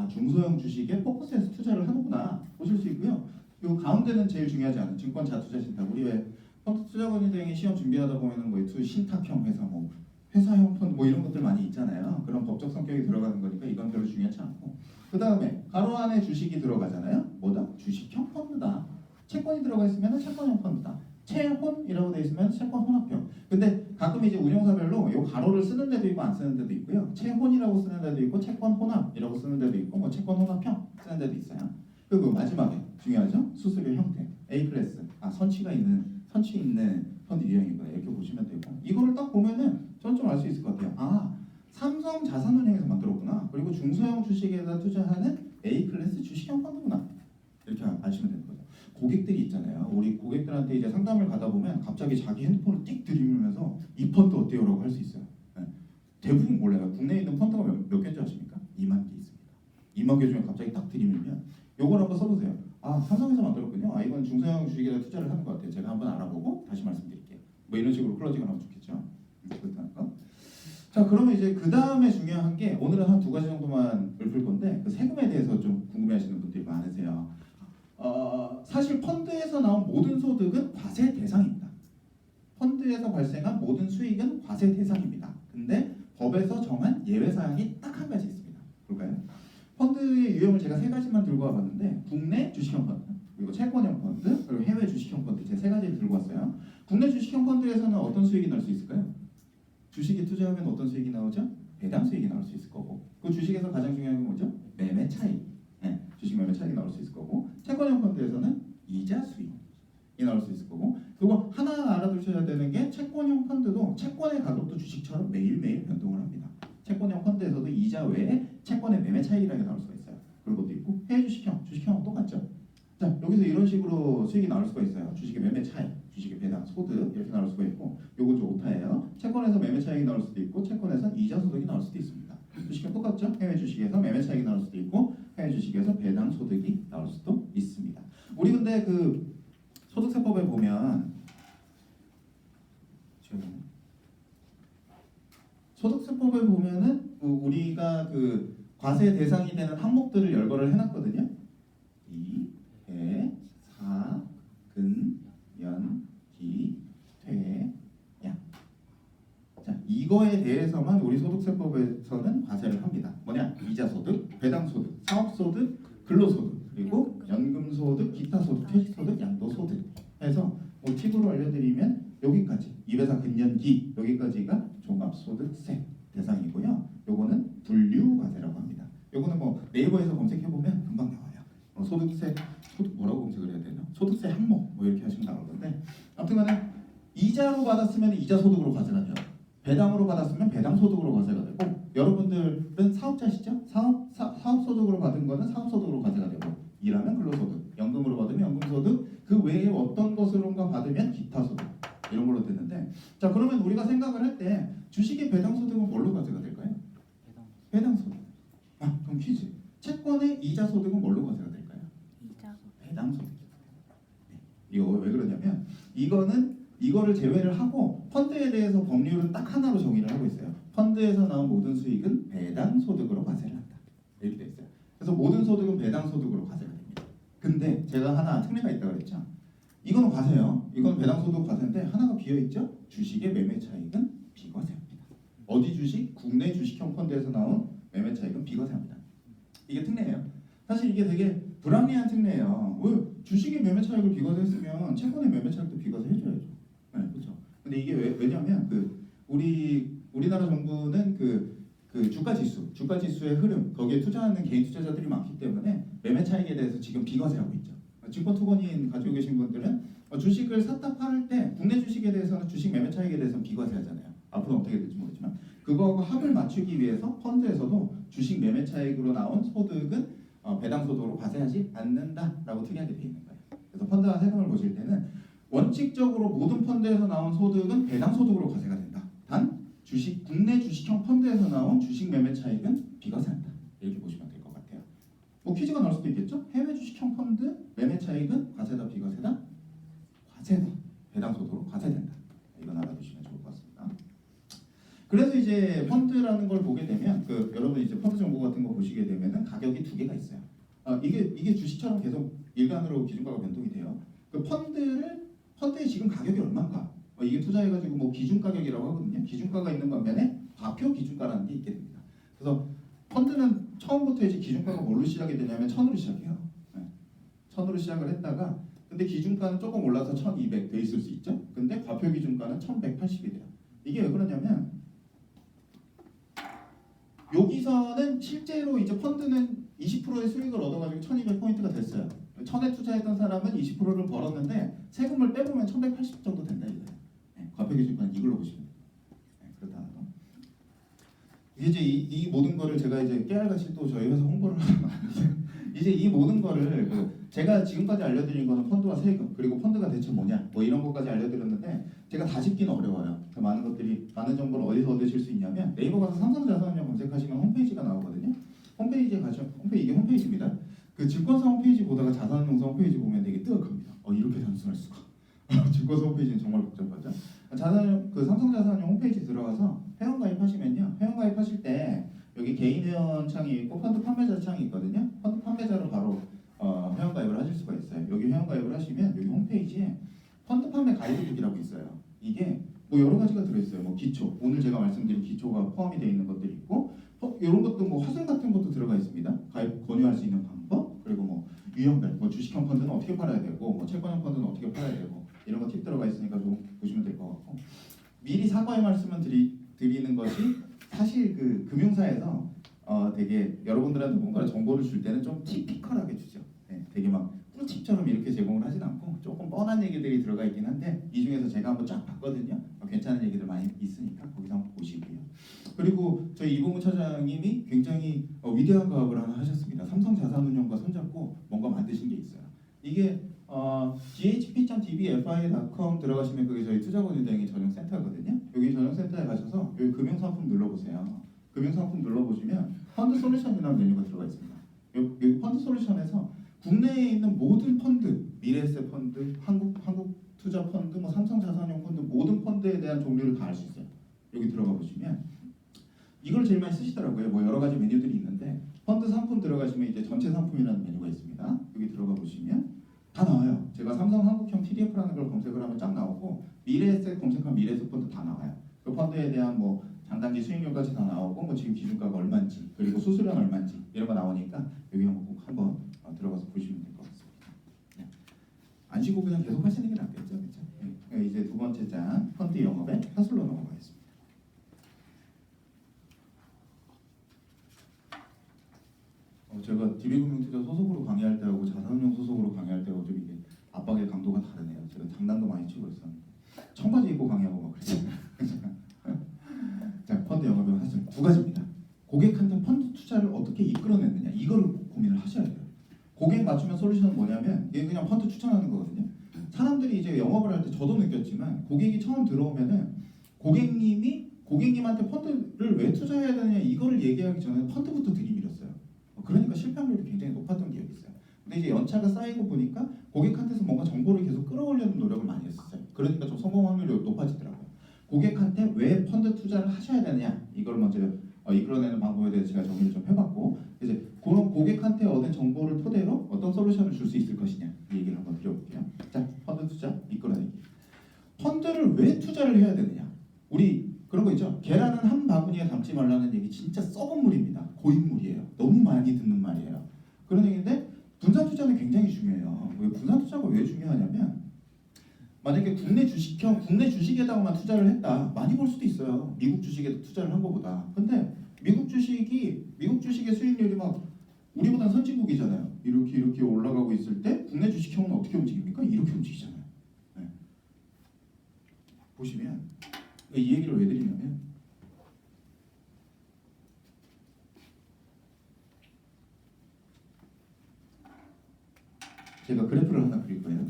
중소형 주식에 포커스해서 투자를 하는구나. 보실 수 있고요. 요 가운데는 제일 중요하지 않은 증권 자투자 신탁. 우리 왜 펀드 투자금융대행이 시험 준비하다 보면은 뭐 신탁형 회사, 뭐 회사형 펀드 뭐 이런 것들 많이 있잖아요. 그런 법적 성격이 들어가는 거니까 이건 별로 중요하지 않고. 그 다음에 가로 안에 주식이 들어가잖아요. 뭐다? 주식형 펀드다. 채권이 들어가 있으면 채권형 펀드다. 채혼이라고 되어 있으면 채권 혼합형. 근데 가끔 이제 운용사별로 요 가로를 쓰는 데도 있고 안 쓰는 데도 있고요. 채혼이라고 쓰는 데도 있고 채권 혼합이라고 쓰는 데도 있고 뭐 채권 혼합형 쓰는 데도 있어요. 그리고 마지막에 중요하죠. 수수료 형태 A 클래스. 선취가 있는 펀드 유형인 거예요. 이렇게 보시면 되고 이거를 딱 보면은 저는 좀 알 수 있을 것 같아요. 삼성 자산운용에서 만들었구나. 그리고 중소형 주식에다 투자하는 A 클래스 주식형 펀드구나. 이렇게 아시면 되는 거죠. 고객들이 있잖아요. 우리 고객들한테 이제 상담을 가다 보면 갑자기 자기 핸드폰을 띡 들이밀면서 이 펀드 어때요라고 할 수 있어요. 네. 대부분 몰라요. 국내에 있는 펀드가 몇 개인지 아십니까? 2만 개 있습니다. 2만 개 중에 갑자기 딱 들이밀면 요걸 한번 써보세요. 삼성에서 만들었군요. 이건 중소형 주식에다 투자를 하는 것 같아요. 제가 한번 알아보고 다시 말씀드릴게요. 뭐 이런 식으로 클로징을 하면 좋겠죠. 자, 그러면 이제 그 다음에 중요한 게 오늘은 한 2가지 정도만 읊을 건데 그 세금에 대해서 좀 궁금해하시는 분들이 많으세요. 사실 펀드에서 나온 모든 소득은 과세 대상입니다. 펀드에서 발생한 모든 수익은 과세 대상입니다. 근데 법에서 정한 예외 사항이 딱 한 가지 있습니다. 볼까요? 펀드의 유형을 제가 3가지만 들고 와봤는데 국내 주식형 펀드, 그리고 채권형 펀드, 그리고 해외 주식형 펀드 제 3가지를 들고 왔어요. 국내 주식형 펀드에서는 어떤 수익이 날 수 있을까요? 주식에 투자하면 어떤 수익이 나오죠? 배당 수익이 나올 수 있을 거고, 그 주식에서 가장 중요한 게 뭐죠? 매매 차익. 네, 주식 매매 차익이 나올 수 있을 거고, 채권형 펀드에서는 이자 수익이 나올 수 있을 거고, 그리고 하나 알아두셔야 되는 게 채권형 펀드도 채권의 가격도 주식처럼 매일매일 변동을 합니다. 채권형 펀드에서도 이자 외에 채권의 매매 차익이라는 게 나올 수가 있어요. 그런 것도 있고, 해외 주식형은 똑같죠. 자, 여기서 이런 식으로 수익이 나올 수가 있어요. 주식의 매매 차익, 주식의 배당, 소득 이렇게 나올 수가 있고, 요건 좀 오타예요. 채권에서 매매 차익이 나올 수도 있고, 채권에서 이자 소득이 나올 수도 있습니다. 주식은 똑같죠. 해외 주식에서 매매 차익이 나올 수도 있고, 해외 주식에서 배당 소득이 나올 수도 있습니다. 우리 근데 그 소득세법에 보면 소득세법에 보면은 우리가 그 과세 대상이 되는 항목들을 열거를 해놨거든요. 이, 배, 사, 근, 연, 기, 퇴, 양. 자, 이거에 대해서만 우리 소득세법에서는 과세를 합니다. 뭐냐? 이자소득, 배당소득, 사업소득, 근로소득, 그리고 연금소득, 기타소득, 퇴직소득, 양도소득 해서 뭐 팁으로 알려드리면 여기까지 입에서 근년기 여기까지가 종합소득세 대상이고요. 요거는 분류과세라고 합니다. 요거는 뭐 네이버에서 검색해보면 금방 나와요. 소득세, 뭐라고 검색을 해야 되나? 소득세 항목 뭐 이렇게 하시면 나오는데, 아무튼간에 이자로 받았으면 이자소득으로 과세가 돼요. 배당으로 받았으면 배당소득으로 과세가 되고, 여러분들은 사업자시죠? 사업소득으로 받은 거는 사업소득으로 과세가 되고, 일하면 근로소득, 연금으로 받으면 연금소득, 그 외에 어떤 것으로가 받으면 기타소득 이런 걸로 되는데, 자 그러면 우리가 생각을 할 때 주식의 배당소득은 뭘로 과세가 될까요? 배당소득. 아 그럼 퀴즈. 채권의 이자소득은 뭘로 과세가 될까요? 배당소득. 네. 이거 왜 그러냐면 이거를 제외를 하고 펀드에 대해서 법률은 딱 하나로 정의를 하고 있어요. 펀드에서 나온 모든 수익은 배당소득으로 과세를 한다. 이렇게 돼 있어요. 그래서 모든 소득은 배당소득으로 과세가 됩니다. 근데 제가 하나 특례가 있다고 그랬죠. 이거는 과세요. 이건 배당소득 과세인데 하나가 비어있죠. 주식의 매매 차익은 비과세합니다. 어디 주식? 국내 주식형 펀드에서 나온 매매 차익은 비과세합니다. 이게 특례예요. 사실 이게 되게 불합리한 특례예요. 왜 주식의 매매 차익을 비과세했으면 채권의 매매 차익도 비과세 해줘야죠. 네, 그렇죠. 근데 이게 왜냐면 우리나라 정부는 그 주가 지수의 흐름, 거기에 투자하는 개인 투자자들이 많기 때문에 매매 차익에 대해서 지금 비과세하고 있죠. 증권투권인 가지고 계신 분들은 주식을 샀다 팔 때 국내 주식에 대해서는 주식 매매 차익에 대해서는 비과세하잖아요. 앞으로 어떻게 될지 모르지만 그거하고 합을 맞추기 위해서 펀드에서도 주식 매매 차익으로 나온 소득은 배당소득으로 과세하지 않는다라고 특이하게 되어 있는 거예요. 그래서 펀드와 세금을 보실 때는 원칙적으로 모든 펀드에서 나온 소득은 배당소득으로 과세가 된다. 단 국내 주식형 펀드에서 나온 주식 매매 차익은 비과세한다. 이렇게 보시면 될 것 같아요. 뭐 퀴즈가 나올 수도 있겠죠? 해외 주식형 펀드 매매 차익은 과세다 비과세다? 과세다. 배당소득으로 과세된다. 이건 알아두시면 좋을 것 같습니다. 그래서 이제 펀드라는 걸 보게 되면 여러분 이제 펀드 정보 같은 거 보시게 되면은 가격이 두 개가 있어요. 이게 주식처럼 계속 일간으로 기준가가 변동이 돼요. 그 펀드의 지금 가격이 얼마인가? 이게 투자해가지고 뭐 기준 가격이라고 하거든요. 기준가가 있는 반면에 과표 기준가라는 게 있게 됩니다. 그래서 펀드는 처음부터 이제 기준가가 뭘로 시작이 되냐면 1000으로 시작해요. 1000으로 시작을 했다가 근데 기준가는 조금 올라서 1200 돼 있을 수 있죠. 근데 과표 기준가는 1180이 돼요. 이게 왜 그러냐면 여기서는 실제로 이제 펀드는 20%의 수익을 얻어가지고 1200포인트가 됐어요. 1000에 투자했던 사람은 20%를 벌었는데 세금을 빼보면 1180 정도 된다 이거예요. 과표 기준가는 이걸로 보시면 돼요. 그렇다는 거. 이제 이 모든 거를 제가 이제 깨알같이 또 저희 회사 홍보를 하는 이제 이 모든 거를 제가 지금까지 알려드린 거는 펀드와 세금 그리고 펀드가 대체 뭐냐 뭐 이런 것까지 알려드렸는데 제가 다 짚기는 어려워요. 많은 정보를 어디서 얻으실 수 있냐면 네이버 가서 삼성자산운용 검색하시면 홈페이지가 나오거든요. 홈페이지에 가시면 이게 홈페이지입니다. 그 증권사 홈페이지 보다가 자산운용사 홈페이지 보면 되게 뜨악합니다. 이렇게 단순할 수가. 증권사 홈페이지는 정말 복잡하죠. 삼성자산운용 홈페이지 들어가서 회원가입하시면요. 회원가입하실 때 여기 개인 회원 창이 있고 펀드 판매자 창이 있거든요. 펀드 판매자로 바로 회원가입을 하실 수가 있어요. 여기 회원가입을 하시면 여기 홈페이지에 펀드 판매 가이드북이라고 있어요. 이게 뭐 여러 가지가 들어있어요. 뭐 기초, 오늘 제가 말씀드린 기초가 포함이 되어 있는 것들이 있고 이런 것도 뭐 화술 같은 것도 들어가 있습니다. 가입 권유할 수 있는 방법, 그리고 뭐 유형별, 뭐 주식형 펀드는 어떻게 팔아야 되고 뭐 채권형 펀드는 어떻게 팔아야 되고 이런 거 팁 들어가 있으니까 좀 보시면 될 것 같고 미리 사과의 말씀은 드리는 것이 사실 그 금융사에서 되게 여러분들한테 뭔가 정보를 줄 때는 좀 티피컬하게 주죠. 네, 되게 막 꿀팁처럼 이렇게 제공을 하진 않고 조금 뻔한 얘기들이 들어가 있긴 한데 이 중에서 제가 한번 쫙 봤거든요. 괜찮은 얘기들 많이 있으니까 거기서 한번 보시고요. 그리고 저희 이봉우 차장님이 굉장히 위대한 과업을 하나 하셨습니다. 삼성자산운용과 손잡고 뭔가 만드신 게 있어요. 이게 dhp.dbfi.com 들어가시면 그게 저희 투자권유대행의 전용 센터거든요. 여기 전용 센터에 가셔서 여기 금융상품 눌러보세요. 금융상품 눌러보시면 펀드 솔루션이라는 메뉴가 들어가 있습니다. 여기 펀드 솔루션에서 국내에 있는 모든 펀드, 미래에셋 펀드, 한국 투자 펀드, 뭐 삼성자산용 펀드 모든 펀드에 대한 종류를 다 알 수 있어요. 여기 들어가 보시면 이걸 제일 많이 쓰시더라고요. 뭐 여러 가지 메뉴들이 있는데 펀드 상품 들어가시면 이제 전체 상품이라는 메뉴가 있습니다. 여기 들어가 보시면 다 나와요. 제가 삼성 한국형 TDF라는 걸 검색을 하면 쫙 나오고 미래에셋 검색하면 미래에셋 펀드 다 나와요. 그 펀드에 대한 뭐 장단기 수익률까지 다 나오고 뭐 지금 기준가가 얼마인지 그리고 수수료는 얼마인지 이런 거 나오니까 여기 한번 들어가서 보시면 될 것 같습니다. 네. 안 쉬고 그냥 계속 하시는 게 낫겠죠, 그렇죠? 네. 이제 두 번째 장 펀드 영업의 사술로 넘어가겠습니다. 제가 DB금융투자 소속으로 강의할 때하고 자산운용 소속으로 강의할 때하고 좀 이게 압박의 강도가 다르네요. 제가 장난도 많이 치고 있었는데 청바지 입고 강의하고 막 그랬잖아요. 자, 펀드 영업은 사실 두 가지입니다. 고객한테 펀드 투자를 어떻게 이끌어내느냐 이걸 고민을 하셔야 돼요. 고객 맞춤형 솔루션은 뭐냐면 이게 그냥 펀드 추천하는 거거든요. 사람들이 이제 영업을 할 때 저도 느꼈지만 고객이 처음 들어오면은 고객님한테 펀드를 왜 투자해야 되느냐 이거를 얘기하기 전에 펀드부터 들이밀었어요. 그러니까 실패률이 굉장히 높았던 기억이 있어요. 근데 이제 연차가 쌓이고 보니까 고객한테서 뭔가 정보를 계속 끌어올리는 노력을 많이 했었어요. 그러니까 좀 성공 확률이 높아지더라고요. 고객한테 왜 펀드 투자를 하셔야 되느냐 이걸 먼저 이끌어내는 방법에 대해서 제가 정리를 좀 해봤고 이제 그런 고객한테 얻은 정보를 토대로 어떤 솔루션을 줄 수 있을 것이냐 이 얘기를 한번 드려볼게요. 자, 펀드 투자 이끌어내기. 펀드를 왜 투자를 해야 되느냐? 우리 그런 거 있죠. 계란은 한 바구니에 담지 말라는 얘기 진짜 썩은 물입니다. 고인물이에요. 너무 많이 듣는 말이에요. 그런 얘기인데 분산 투자는 굉장히 중요해요. 왜 분산 투자가 왜 중요하냐면 만약에 국내 주식에다가만 투자를 했다 많이 벌 수도 있어요. 미국 주식에도 투자를 한 것보다. 근데 미국 주식의 수익률이 막 우리보다 선진국이잖아요. 이렇게 올라가고 있을 때 국내 주식형은 어떻게 움직입니까? 이렇게 움직이잖아요. 네. 보시면 이 얘기를 왜 드리냐면 제가 그래프를 하나 그릴 거예요.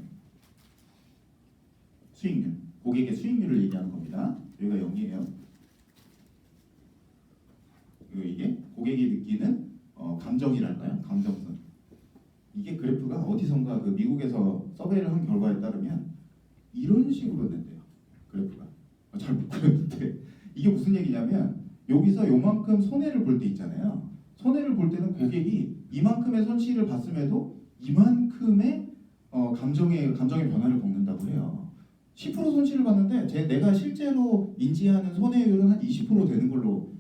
수익률, 고객의 수익률을 얘기하는 겁니다. 여기가 0이에요. 그리고 이게 고객이 느끼는 감정이랄까요? 감정선. 이게 그래프가 어디선가 그 미국에서 서베이를 한 결과에 따르면 이런 식으로 된대요. 그래프가. 잘 못 그렸는데 이게 무슨 얘기냐면 여기서 요만큼 손해를 볼 때 있잖아요. 손해를 볼 때는 고객이 이만큼의 손실을 봤음에도 이만큼의 감정의 변화를 겪는다고 해요. 10% 손실을 봤는데 내가 실제로 인지하는 손해율은 한 20% 되는 걸로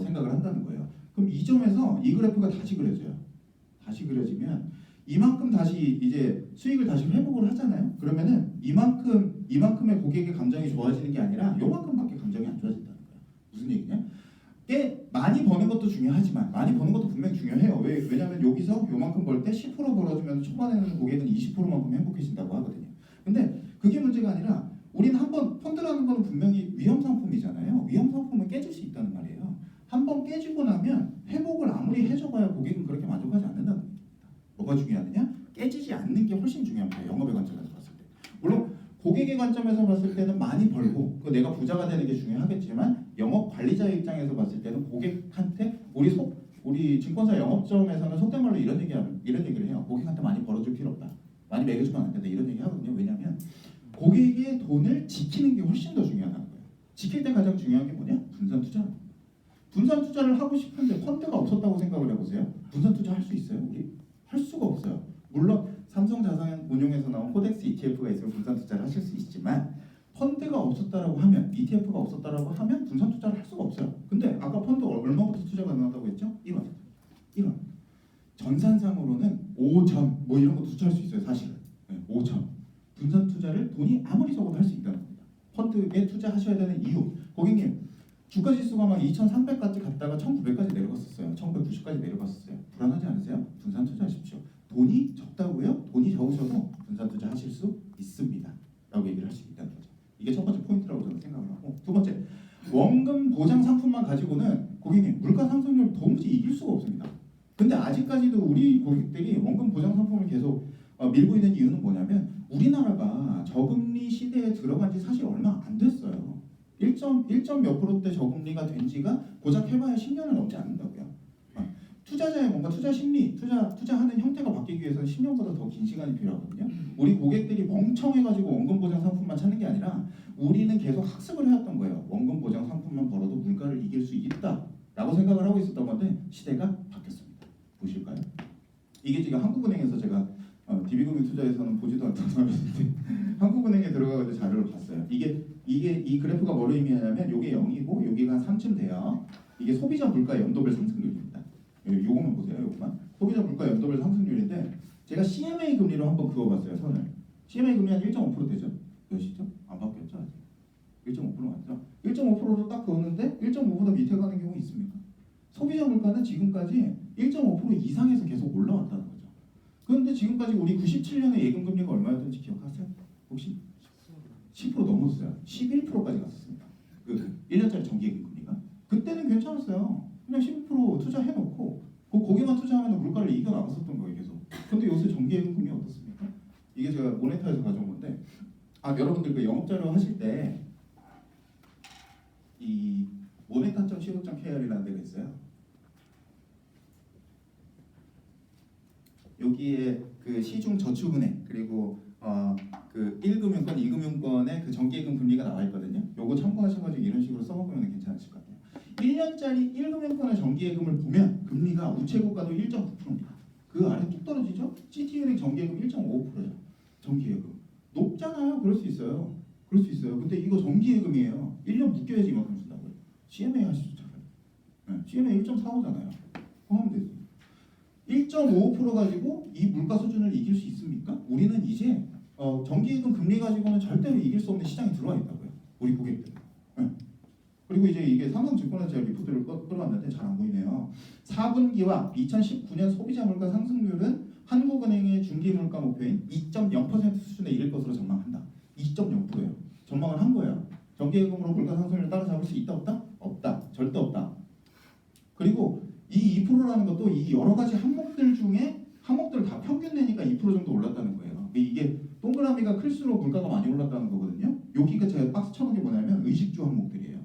생각을 한다는 거예요. 그럼 이 점에서 이 그래프가 다시 그려져요. 다시 그려지면 이만큼 다시 이제 수익을 다시 회복을 하잖아요. 그러면은 이만큼의 고객의 감정이 좋아지는 게 아니라 요만큼밖에 감정이 안 좋아진다는 거예요. 무슨 얘기냐? 꽤 많이 버는 것도 중요하지만 많이 버는 것도 분명히 중요해요. 왜냐하면 여기서 요만큼 벌 때 10% 벌어주면 초반에는 고객은 20%만큼 행복해진다고 하거든요. 근데 그게 문제가 아니라 우리는 한번 펀드라는 거는 분명히 위험 상품이잖아요. 위험 상품은 깨질 수 있다는 말이에요. 한번 깨지고 나면 회복을 아무리 해줘봐야 고객은 그렇게 만족하지 않는다는 겁니다. 뭐가 중요하느냐? 깨지지 않는 게 훨씬 중요합니다. 영업의 관점에서 봤을 때. 물론 고객의 관점에서 봤을 때는 많이 벌고 내가 부자가 되는 게 중요하겠지만 영업 관리자의 입장에서 봤을 때는 고객한테 우리 증권사 영업점에서는 속된 말로 이런 얘기를 해요. 고객한테 많이 벌어줄 필요 없다. 많이 매겨주면 안 된다. 이런 얘기 하거든요. 왜냐하면 고객의 돈을 지키는 게 훨씬 더 중요하다는 거예요. 지킬 때 가장 중요한 게 뭐냐? 분산 투자. 분산 투자를 하고 싶은데 펀드가 없었다고 생각을 해보세요. 분산 투자 할 수 있어요? 우리? 할 수가 없어요. 물론 삼성자산운용에서 나온 코덱스 ETF가 있으면 분산 투자를 하실 수 있지만 펀드가 없었다라고 하면 ETF가 없었다라고 하면 분산 투자를 할 수가 없어요. 근데 아까 펀드 얼마부터 투자가 가능하다고 했죠? 1원. 전산상으로는 5점 뭐 이런 것도 투자할 수 있어요. 사실은 5점. 분산 투자를 돈이 아무리 적어도 할 수 있다는 겁니다. 펀드에 투자하셔야 되는 이유. 고객님 주가 지수가 막 2,300까지 갔다가 1,900까지 내려갔었어요. 1,990까지 내려갔었어요. 불안하지 않으세요? 분산 투자하십시오. 돈이 적다고요? 돈이 적으셔도 분산 투자하실 수 있습니다. 라고 얘기를 할 수 있다는 거죠. 이게 첫 번째 포인트라고 저는 생각을 하고, 두 번째, 원금 보장 상품만 가지고는 고객님 물가 상승률 도무지 이길 수가 없습니다. 근데 아직까지도 우리 고객들이 원금 보장 상품을 계속 밀고 있는 이유는 뭐냐면 우리나라가 저금리 시대에 들어간 지 사실 얼마 안 됐어요. 1점 몇 프로대 저금리가 된 지가 고작 해봐야 10년을 넘지 않는다고요. 투자자의 뭔가 투자 심리, 투자하는 형태가 바뀌기 위해서는 10년보다 더 긴 시간이 필요하거든요. 우리 고객들이 멍청해가지고 원금 보장 상품만 찾는 게 아니라 우리는 계속 학습을 해왔던 거예요. 원금 보장 상품만 벌어도 물가를 이길 수 있다라고 생각을 하고 있었던 건데 시대가 바뀌었습니다. 보실까요? 이게 지금 한국은행에서 제가 DB금융 투자에서는 보지도 않던 사람인데 한국은행에 들어가서 자료를 봤어요. 이게 이 그래프가 뭘 의미하냐면 이게 0이고 여기가 한 3쯤 돼요. 이게 소비자 물가 연도별 상승률입니다. 요것만 보세요. 요것만 소비자 물가 연도별 상승률인데 제가 CMA 금리로 한번 그어봤어요. 선을. CMA 금리 한 1.5% 되죠? 몇이죠? 안 바뀌었죠? 아직. 1.5% 맞죠? 1.5%로 딱 그었는데 1.5보다 밑에 가는 경우 있습니까? 소비자 물가는 지금까지 1.5% 이상에서 계속 올라왔다는 거죠. 그런데 지금까지 우리 97년에 예금 금리가 얼마였던지 기억하세요? 혹시? 10% 넘었어요. 11%까지 갔었습니다. 그 1년짜리 정기 예금 금리가. 그때는 괜찮았어요. 그냥 11% 투자해놓고 거기만 투자하면 물가를 이겨 나갔었던 거예요. 계속. 근데 요새 정기 예금 금리 어떻습니까? 이게 제가 모네타에서 가져온 건데 여러분들 그 영업자료 하실 때 이 모네타.co.kr이라는 데가 있어요. 여기에 그 시중 저축은행 그리고 그 1금융권, 2금융권의 그 정기예금 금리가 나와 있거든요. 요거 참고하셔가지고 이런 식으로 써먹으면 괜찮으실 것 같아요. 1년짜리 1금융권의 정기예금을 보면 금리가 우체국가도 1.9%입니다. 그 아래 뚝 떨어지죠? CT은행 정기예금 1.5%죠. 정기예금 높잖아요. 그럴 수 있어요. 그럴 수 있어요. 근데 이거 정기예금이에요. 1년 묶여야지 이만큼 준다고요. CMA 하시죠. 네, CMA 1.45잖아요. 하면 되죠. 1.5% 가지고 이 물가 수준을 이길 수 있습니까? 우리는 이제 정기예금 금리 가지고는 절대로 이길 수 없는 시장에 들어와 있다고요. 우리 고객들. 네. 그리고 이제 이게 삼성증권에서 제가 리포트를 끌어왔는데 잘 안 보이네요. 4분기와 2019년 소비자 물가 상승률은 한국은행의 중기 물가 목표인 2.0% 수준에 이를 것으로 전망한다. 2.0%예요. 전망을 한 거예요. 정기예금으로 물가 상승률을 따라잡을 수 있다 없다? 없다. 절대 없다. 그리고 이 2%라는 것도 이 여러 가지 항목들 중에 항목들 다 평균 내니까 2% 정도 올랐다는 거예요. 이게 동그라미가 클수록 물가가 많이 올랐다는 거거든요. 여기가 제가 박스 쳐놓은 게 뭐냐면 의식주 항목들이에요.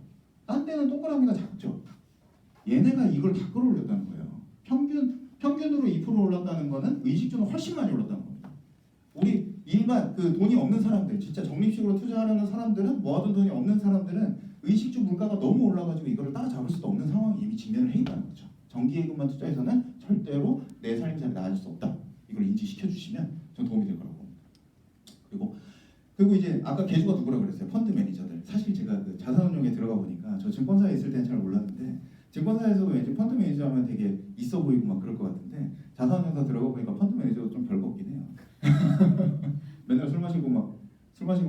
딴 데는 동그라미가 작죠. 얘네가 이걸 다 끌어올렸다는 거예요. 평균으로 2% 올랐다는 거는 의식주는 훨씬 많이 올랐다는 겁니다. 우리 일반 그 돈이 없는 사람들, 진짜 적립식으로 투자하려는 사람들은 모아둔 돈이 없는 사람들은 의식주 물가가 너무 올라가지고 이거를 따라잡을 수도 없는 상황이 이미 직면을 해 있다는 거죠. 정기예금만 투자해서는 절대로 내 살림살이 나아질 수 없다. 이걸 인지시켜 주시면 전 도움이 될 거라고 봅니다. 그리고 이제 아까 개주가 누구라고 그랬어요? 펀드 매니저들. 사실 제가 그 자산운용에 들어가 보니까 저 증권사에 있을 때는 잘 몰랐는데 증권사에서도 왠지 펀드 매니저 하면 되게 있어 보이고 막 그럴 것 같은데 자산운용사 들어가 보니까 펀드 매니저도 좀 별거 없긴 해요. 맨날 술 마시고 막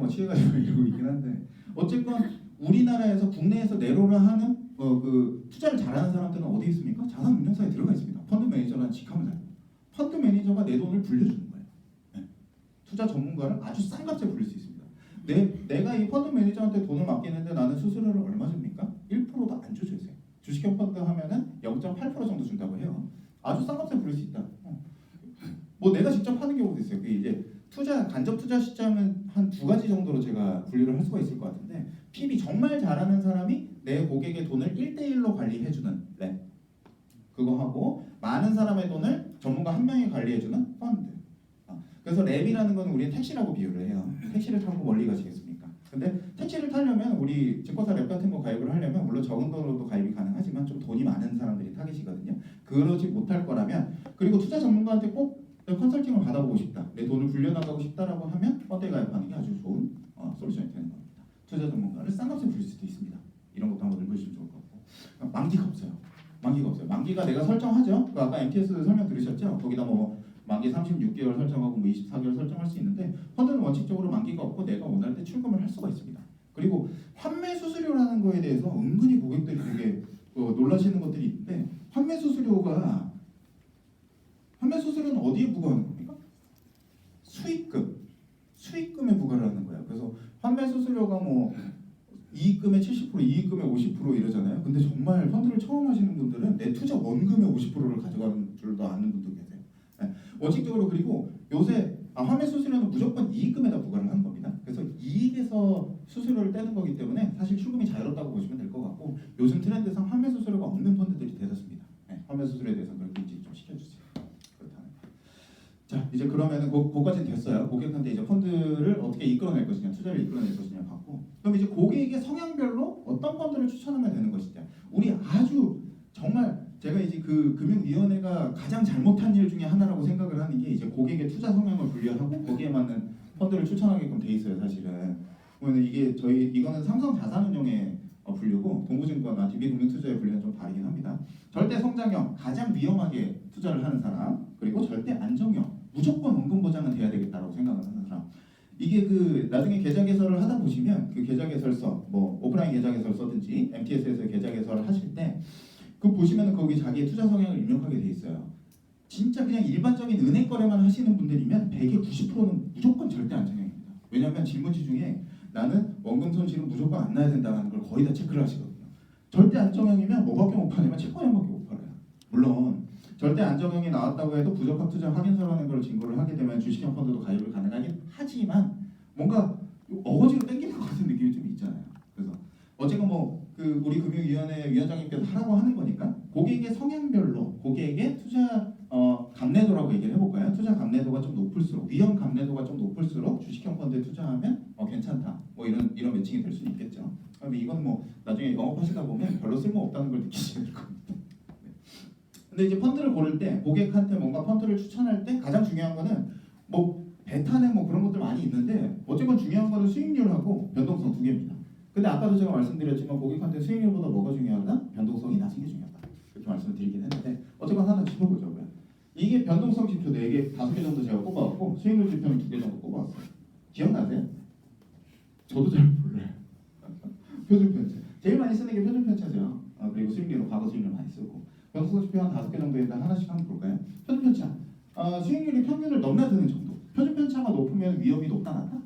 취해가지고 이러고 있긴 한데 어쨌건 우리나라에서 국내에서 내로를 하는 그 투자를 잘하는 사람들은 어디 있습니까? 자산운용사에 들어가 있습니다. 펀드 매니저라는 직함을 달고 펀드 매니저가 내 돈을 불려주는 거예요. 네. 투자 전문가를 아주 싼 값에 불릴 수 있습니다. 내가 이 펀드 매니저한테 돈을 맡기는데 나는 수수료를 얼마 줍니까? 1%도 안 주죠. 주식형 펀드 하면은 0.8% 정도 준다고 해요. 아주 싼 값에 불릴 수 있다. 뭐 내가 직접 하는 경우도 있어요. 그 이제 간접 투자 시장은 한 두 가지 정도로 제가 분류를 할 수가 있을 것 같은데 PB 정말 잘하는 사람이 내 고객의 돈을 1대1로 관리해주는 랩 그거 하고 많은 사람의 돈을 전문가 한 명이 관리해주는 펀드. 그래서 랩이라는 건 우리는 택시라고 비유를 해요. 택시를 타고 멀리 가시겠습니까? 근데 택시를 타려면 우리 증권사 랩 같은 거 가입을 하려면 물론 적은 돈으로도 가입이 가능하지만 좀 돈이 많은 사람들이 타겟이거든요. 그러지 못할 거라면 그리고 투자 전문가한테 꼭 컨설팅을 받아보고 싶다. 내 돈을 불려나가고 싶다라고 하면 펀드에 가입하는 게 아주 좋은 솔루션이 되는 겁니다. 투자 전문가를 싼 값에 부릴 수도 있습니다. 이런 것도 한번 읽으시면 좋을 것 같고 만기가 없어요. 만기가 내가 설정하죠. 그 아까 MTS 설명 들으셨죠? 거기다 뭐 만기 36개월 설정하고 뭐 24개월 설정할 수 있는데 펀드는 원칙적으로 만기가 없고 내가 원할 때 출금을 할 수가 있습니다. 그리고 환매 수수료라는 거에 대해서 은근히 고객들이 되게 놀라시는 것들이 있는데 환매 수수료는 어디에 부과하는 겁니까? 수익금에 부과를 하는 거예요. 그래서 환매 수수료가 뭐 이익금의 70%, 이익금의 50% 이러잖아요. 근데 정말 펀드를 처음 하시는 분들은 내 투자 원금의 50%를 가져가는 줄도 아는 분도 계세요. 네. 원칙적으로 그리고 요새 환매 수수료는 무조건 이익금에다 부과를 하는 겁니다. 그래서 이익에서 수수료를 떼는 거기 때문에 사실 출금이 자유롭다고 보시면 될 것 같고 요즘 트렌드상 환매 수수료가 없는 펀드들이 대다수입니다. 네. 환매 수수료에 대해서 그렇게 인지 좀 시켜주세요. 그렇다는 거. 자 이제 그러면은 그거까지는 됐어요. 고객한테 이제 펀드를 어떻게 이끌어낼 것이냐, 투자를 이끌어낼 것이냐 봤고, 그럼 이제 고객의 성향별로 어떤 펀드를 추천하면 되는 것이냐. 우리 아주 정말 제가 이제 그 금융위원회가 가장 잘못한 일 중에 하나라고 생각을 하는 게 이제 고객의 투자 성향을 분류하고 거기에 맞는 펀드를 추천하게끔 돼 있어요, 사실은. 그러면 이게 이거는 삼성 자산운용의 분류고 동부증권과 DB금융투자의 분류는 좀 다르긴 합니다. 절대 성장형, 가장 위험하게 투자를 하는 사람, 그리고 절대 안정형, 무조건 원금 보장은 돼야 되겠다라고 생각을 하는 사람. 이게 그 나중에 계좌 개설을 하다 보시면 그 계좌 개설서, 뭐 오프라인 계좌 개설서든지 MTS에서 계좌 개설을 하실 때 그 보시면은 거기 자기의 투자 성향을 입력하게 돼 있어요. 진짜 그냥 일반적인 은행 거래만 하시는 분들이면 100의 90%는 무조건 절대 안정형입니다. 왜냐하면 질문지 중에 나는 원금 손실은 무조건 안 나야 된다는 걸 거의 다 체크를 하시거든요. 절대 안정형이면 뭐밖에 못 팔냐면 채권형밖에 못 팔아요. 물론 절대 안정형이 나왔다고 해도 부적합 투자 확인서라는 걸 증거를 하게 되면 주식형 펀드도 가입을 가능하긴 하지만 뭔가 어거지로 땡기는 것 같은 느낌이 좀 있잖아요. 그래서 어쨌건 뭐 그 우리 금융위원회 위원장님께서 하라고 하는 거니까 고객의 성향별로 고객의 투자 감내도라고 얘기를 해볼까요? 투자 감내도가 좀 높을수록, 위험 감내도가 좀 높을수록 주식형 펀드에 투자하면 괜찮다. 뭐 이런 매칭이 될 수 있겠죠. 근데 이건 뭐 나중에 영업하시다 보면 별로 쓸모 없다는 걸 느끼시게 될 겁니다. 근데 이제 펀드를 고를 때 고객한테 뭔가 펀드를 추천할 때 가장 중요한 거는 뭐 베타는 뭐 그런 것들 많이 있는데 어쨌건 중요한 거는 수익률하고 변동성 두 개입니다. 근데 아까도 제가 말씀드렸지만 고객한테 수익률보다 뭐가 중요하다? 변동성이 낮은 게 중요하다. 이렇게 말씀을 드리긴 했는데 어쨌건 하나 짚어보자고요. 이게 변동성 지표 4개, 5개 정도 제가 꼽아왔고 수익률 지표는 2개 정도 꼽아왔어요. 기억나세요? 저도 잘 몰라요. 표준 편차. 제일 많이 쓰는 게 표준 편차죠. 그리고 수익률은 과거 수익률 많이 쓰고. 변동성 지표 한 5개 정도에다 하나씩 한번 볼까요? 표준 편차. 수익률이 평균을 넘나드는 정도. 표준 편차가 높으면 위험이 높다 낮다?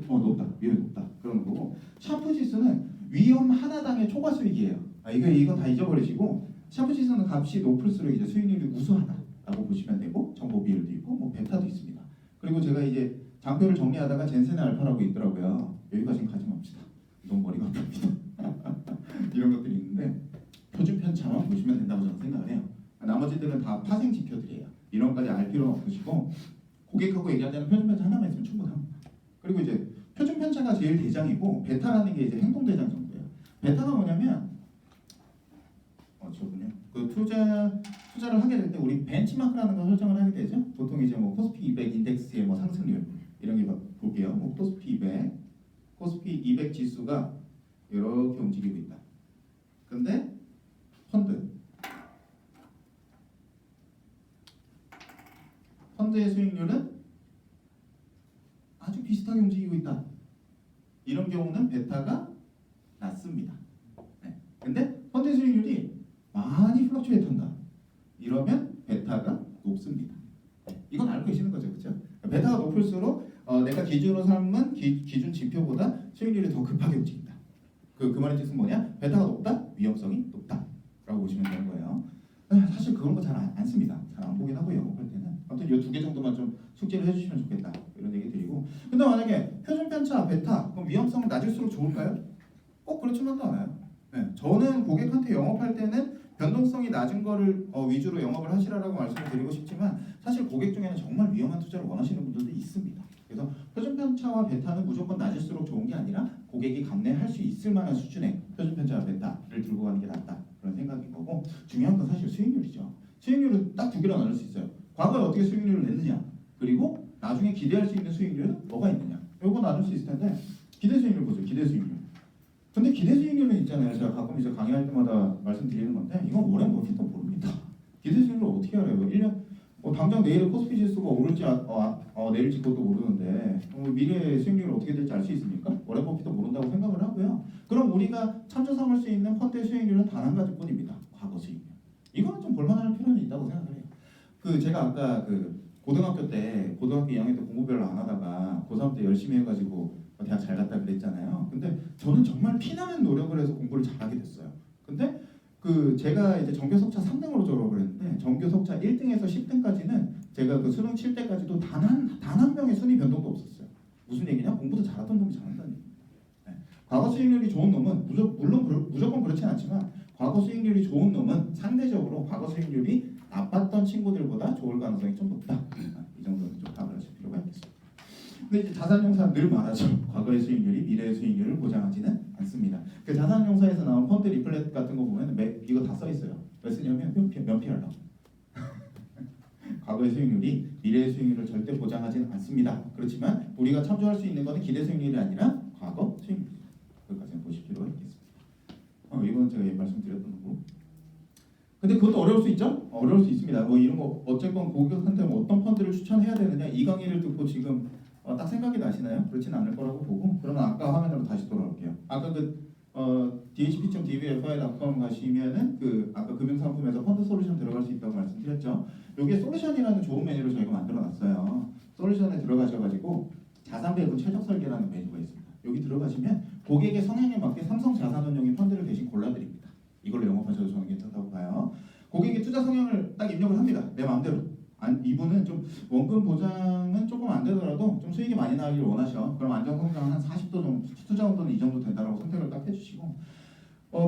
높다. 위험이 높다. 그런 거고. 샤프 지수는 위험 하나당의 초과 수익이에요. 이거 다 잊어버리시고 샤프 지수는 값이 높을수록 이제 수익률이 우수하다라고 보시면 되고 정보 비율도 있고 뭐 베타도 있습니다. 그리고 제가 이제 장표를 정리하다가 젠센의 알파라고 있더라고요. 여기까지는 가지 맙시다. 너무 머리가 아픕니다. 이런 것들이 있는데 표준 편차만 보시면 된다고 저는 생각을 해요. 나머지들은 다 파생 지표들이에요. 이런 것까지 알 필요는 없으시고 고객하고 얘기할 때는 표준 편차 하나만 있으면 충분합니다. 그리고 이제 표준 편차가 제일 대장이고 베타라는 게 이제 행동 대장 정도예요. 베타가 뭐냐면 저분요. 그 투자를 하게 될 때 우리 벤치마크라는 걸 설정을 하게 되죠. 보통 이제 뭐 코스피 200 인덱스의 뭐 상승률 이런 게 볼게요. 뭐 코스피 200 지수가 이렇게 움직이고 있다. 근데 펀드의 수익률은 아주 비슷하게 움직이고 있다. 이런 경우는 베타가 낮습니다. 네. 근데 펀드 수익률이 많이 플럭츄에이트 한다. 이러면 베타가 높습니다. 네. 이건 알고 계시는 거죠, 그렇죠? 베타가 높을수록 내가 기준으로 삼은 기준 지표보다 수익률이 더 급하게 움직인다. 그 말의 뜻은 뭐냐? 베타가 높다, 위험성이 높다라고 보시면 되는 거예요. 사실 그런 거 잘 안 씁니다. 잘 안 보긴 하고요. 영업할 때는. 아무튼 이 2개 정도만 좀 숙지를 해주시면 좋겠다. 이런 얘기 드리고. 근데 만약에 표준 편차, 베타, 그럼 위험성은 낮을수록 좋을까요? 꼭 그렇지만도 않아요. 네, 저는 고객한테 영업할 때는 변동성이 낮은 거를 위주로 영업을 하시라고 말씀을 드리고 싶지만 사실 고객 중에는 정말 위험한 투자를 원하시는 분들도 있습니다. 그래서 표준 편차와 베타는 무조건 낮을수록 좋은 게 아니라 고객이 감내할 수 있을 만한 수준의 표준 편차와 베타를 들고 가는 게 낫다. 그런 생각인 거고 중요한 건 사실 수익률이죠. 수익률은 딱 2개로 나눌 수 있어요. 과거에 어떻게 수익률을 냈느냐 그리고 나중에 기대할 수 있는 수익률은 뭐가 있느냐 요거 나눌 수 있을 텐데 기대 수익률 보죠. 기대 수익률. 근데 기대 수익률은 있잖아요. 제가 가끔 이제 강의할 때마다 말씀드리는 건데 이건 워렌 버핏도 모릅니다. 기대 수익률을 어떻게 알아요? 1년 당장 내일의 코스피 지수가 오를지 내릴지 그것도 모르는데 미래의 수익률이 어떻게 될지 알 수 있습니까? 워렌 버핏도 모른다고 생각을 하고요. 그럼 우리가 참조 삼을 수 있는 펀드의 수익률은 단 한 가지뿐입니다. 과거 수익률. 이거는 좀 볼만할 필요는 있다고 생각을 해요. 제가 아까 고등학교 2학년 때 공부 별로 안 하다가 고3 때 열심히 해가지고 대학 잘 갔다 그랬잖아요. 근데 저는 정말 피나는 노력을 해서 공부를 잘하게 됐어요. 근데 제가 이제 전교 석차 3등으로 졸업을 했는데 전교 석차 1등에서 10등까지는 제가 수능 칠 때까지도 단 한 명의 순위 변동도 없었어요. 무슨 얘기냐? 공부도 잘하던 놈이 잘한다는 얘기예요. 네. 과거 수익률이 좋은 놈은 물론 무조건 그렇진 않지만 과거 수익률이 좋은 놈은 상대적으로 과거 수익률이 나빴던 친구들보다 좋을 가능성이 좀 높다. 이 정도는 좀 파악을 하실 필요가 있겠습니다. 근데 이제 자산용사는 늘 말하죠. 과거의 수익률이 미래의 수익률을 보장하지는 않습니다. 자산용사에서 나온 펀드 리플렛 같은 거 보면 이거 다 써 있어요. 왜 쓰냐면 면피하려고. 과거의 수익률이 미래의 수익률을 절대 보장하지는 않습니다. 그렇지만 우리가 참조할 수 있는 것은 기대 수익률이 아니라 과거 수익률. 그것까지는 보실 필요가 있겠습니다. 이건 제가 말씀드렸던 거고. 근데 그것도 어려울 수 있죠? 어려울 수 있습니다. 이런 거 어쨌건 고객한테 어떤 펀드를 추천해야 되느냐 이 강의를 듣고 지금 딱 생각이 나시나요? 그렇진 않을 거라고 보고 그러면 아까 화면으로 다시 돌아올게요. 아까 dhp.dbfi.com 가시면은 아까 금융상품에서 펀드 솔루션 들어갈 수 있다고 말씀드렸죠. 여기에 솔루션이라는 좋은 메뉴를 저희가 만들어놨어요. 솔루션에 들어가셔가지고 자산 배분 최적 설계라는 메뉴가 있습니다. 여기 들어가시면 고객의 성향에 맞게 삼성 자산운용인 펀드를 대신 골라드립니다. 이걸로 영업하셔도 저는 괜찮다고 봐요. 고객의 투자 성향을 딱 입력을 합니다. 내 마음대로. 이분은 좀 원금 보장은 조금 안 되더라도 좀 수익이 많이 나기를 원하셔. 그럼 안정성장 한 40도 정도, 투자 온도는 이 정도 된다라고 선택을 딱 해주시고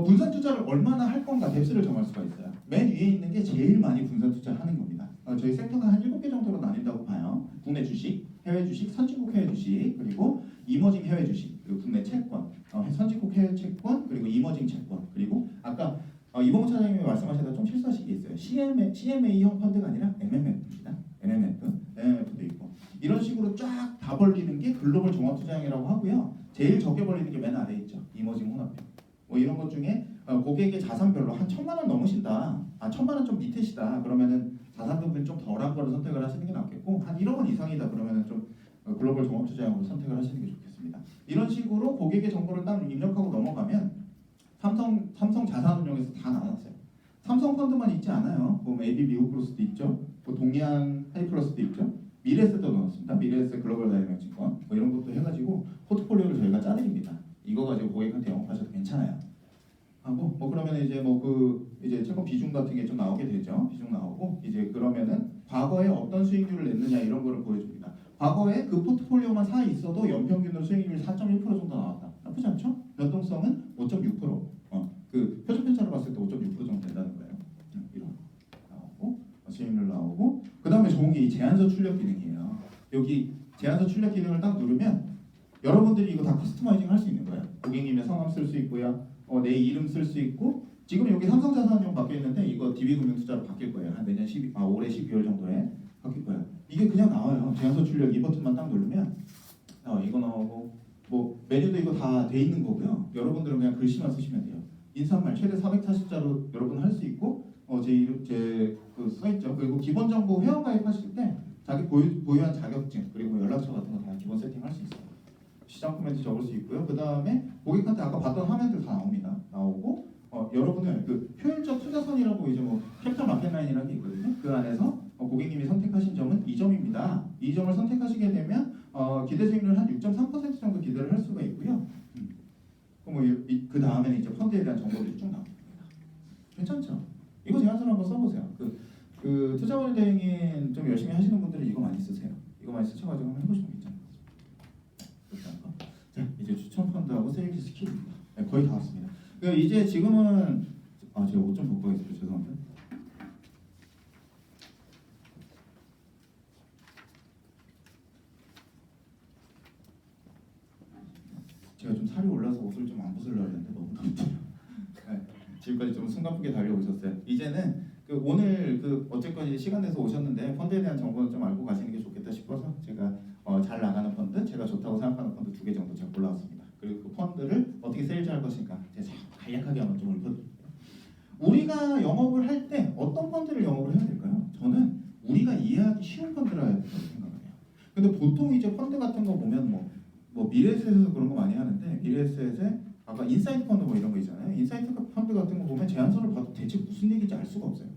분산 투자를 얼마나 할 건가 뎁스를 정할 수가 있어요. 맨 위에 있는 게 제일 많이 분산 투자하는 겁니다. 저희 섹터가 한 7개 정도로 나뉜다고 봐요. 국내 주식, 해외 주식, 선진국 해외 주식, 그리고 이머징 해외 주식, 그리고 국내 채권, 선진국 해외 채권, 그리고 이머징 채권, 그리고 아까 이봉호 차장님이 말씀하셨다 좀 실수하신 게 있어요. CMA형 펀드가 아니라 MMF입니다. MMF도 있고 이런 식으로 쫙 다 벌리는 게 글로벌 종합투자형이라고 하고요. 제일 적게 벌리는 게 맨 아래에 있죠. 이머징 혼합형. 이런 것 중에 고객의 자산별로 한 1,000만 원 넘으신다. 1,000만 원 좀 밑이시다. 그러면은 자산 부분이 좀 덜한 거를 선택을 하시는 게 낫겠고 한 1억 원 이상이다. 그러면은 좀 글로벌 종합투자형으로 선택을 하시는 게 좋겠습니다. 이런 식으로 고객의 정보를 딱 입력하고 넘어가면 삼성 자산운용에서 다 나왔어요. 삼성 펀드만 있지 않아요. 보면 AB 미국 플러스도 있죠. 동양 하이플러스도 있죠. 미래에셋도 넣었습니다. 미래에셋 글로벌 다이내믹 증권 이런 것도 해가지고 포트폴리오를 저희가 짜드립니다. 이거 가지고 고객한테 영업하셔도 괜찮아요. 하고 그러면 이제 이제 채권 비중 같은 게 좀 나오게 되죠. 비중 나오고 이제 그러면은 과거에 어떤 수익률을 냈느냐 이런 거를 보여줍니다. 과거에 그 포트폴리오만 사 있어도 연평균으로 수익률이 4.1% 정도 나왔다. 나쁘지 않죠? 변동성은 5.6%. 표준 편차를 봤을 때 5.6% 정도 된다는 거예요. 이런 거 나오고 수익률 나오고 그 다음에 좋은 게 이 제안서 출력 기능이에요. 여기 제안서 출력 기능을 딱 누르면 여러분들이 이거 다 커스터마이징 할 수 있는 거예요. 고객님의 성함 쓸 수 있고요. 내 이름 쓸 수 있고 지금 여기 삼성자산운용 바뀌어 있는데 이거 DB금융투자로 바뀔 거예요. 한 내년 올해 12월 정도에 바뀔 거예요. 이게 그냥 나와요. 제안서 출력 이 버튼만 딱 누르면 이거 나오고 메뉴도 이거 다 돼 있는 거고요. 여러분들은 그냥 글씨만 쓰시면 돼요. 인사말 최대 440자로 여러분 할 수 있고 제 이름 써있죠. 그리고 기본 정보 회원 가입하실 때 자기 보유한 자격증 그리고 연락처 같은 거 다 기본 세팅할 수 있어요. 시장 코멘트 적을 수 있고요. 그 다음에 고객한테 아까 봤던 화면들 다 나옵니다. 나오고 여러분은 효율적 투자선이라고 이제 캐피탈 마켓 라인이라는 게 있거든요. 그 안에서 고객님이 선택하신 점은 이 점입니다. 이 점을 선택하시게 되면 기대 수익률 한 6.3% 정도 기대를 할 수가 있고요. 그 다음에는 이제 펀드에 대한 정보들이 쭉 나옵니다. 괜찮죠? 이거 제안서를 한번 써보세요. 투자원 대행인 좀 열심히 하시는 분들은 이거 많이 쓰세요. 이거 많이 쓰셔가지고 한번 해보시면 괜찮을 것 같습니다. 자, 이제 추천 펀드하고 세일즈 스킬입니다. 네, 거의 다 왔습니다. 이제 지금은 제가 옷 좀 벗고 있어요. 죄송합니다. 제가 좀 살이 올라서 옷을 좀 안 벗으려고 했는데 너무 덥네요. 네, 지금까지 좀 숨가쁘게 달려오셨어요. 이제는 오늘 어쨌건 이제 시간 내서 오셨는데 펀드에 대한 정보는 좀 알고 가시는 게 좋겠다 싶어서 제가 잘 나가는 펀드, 제가 좋다고 생각하는 펀드 2개 정도 제가 골라왔습니다. 그리고 그 펀드를 어떻게 세일즈할 것인가 제가 간략하게 한번 좀 읊어드릴게요. 우리가 영업을 할 때 어떤 펀드를 영업을 해야 될까요? 저는 우리가 이해할 된다고 생각을 해요. 근데 보통 이제 펀드 같은 거 보면 뭐 미래에셋에서 그런 거 많이 하는데 미래에셋에 아까 인사이트 펀드 뭐 이런 거 있잖아요. 인사이트 펀드 같은 거 보면 제안서를 봐도 대체 무슨 얘기인지 알 수가 없어요.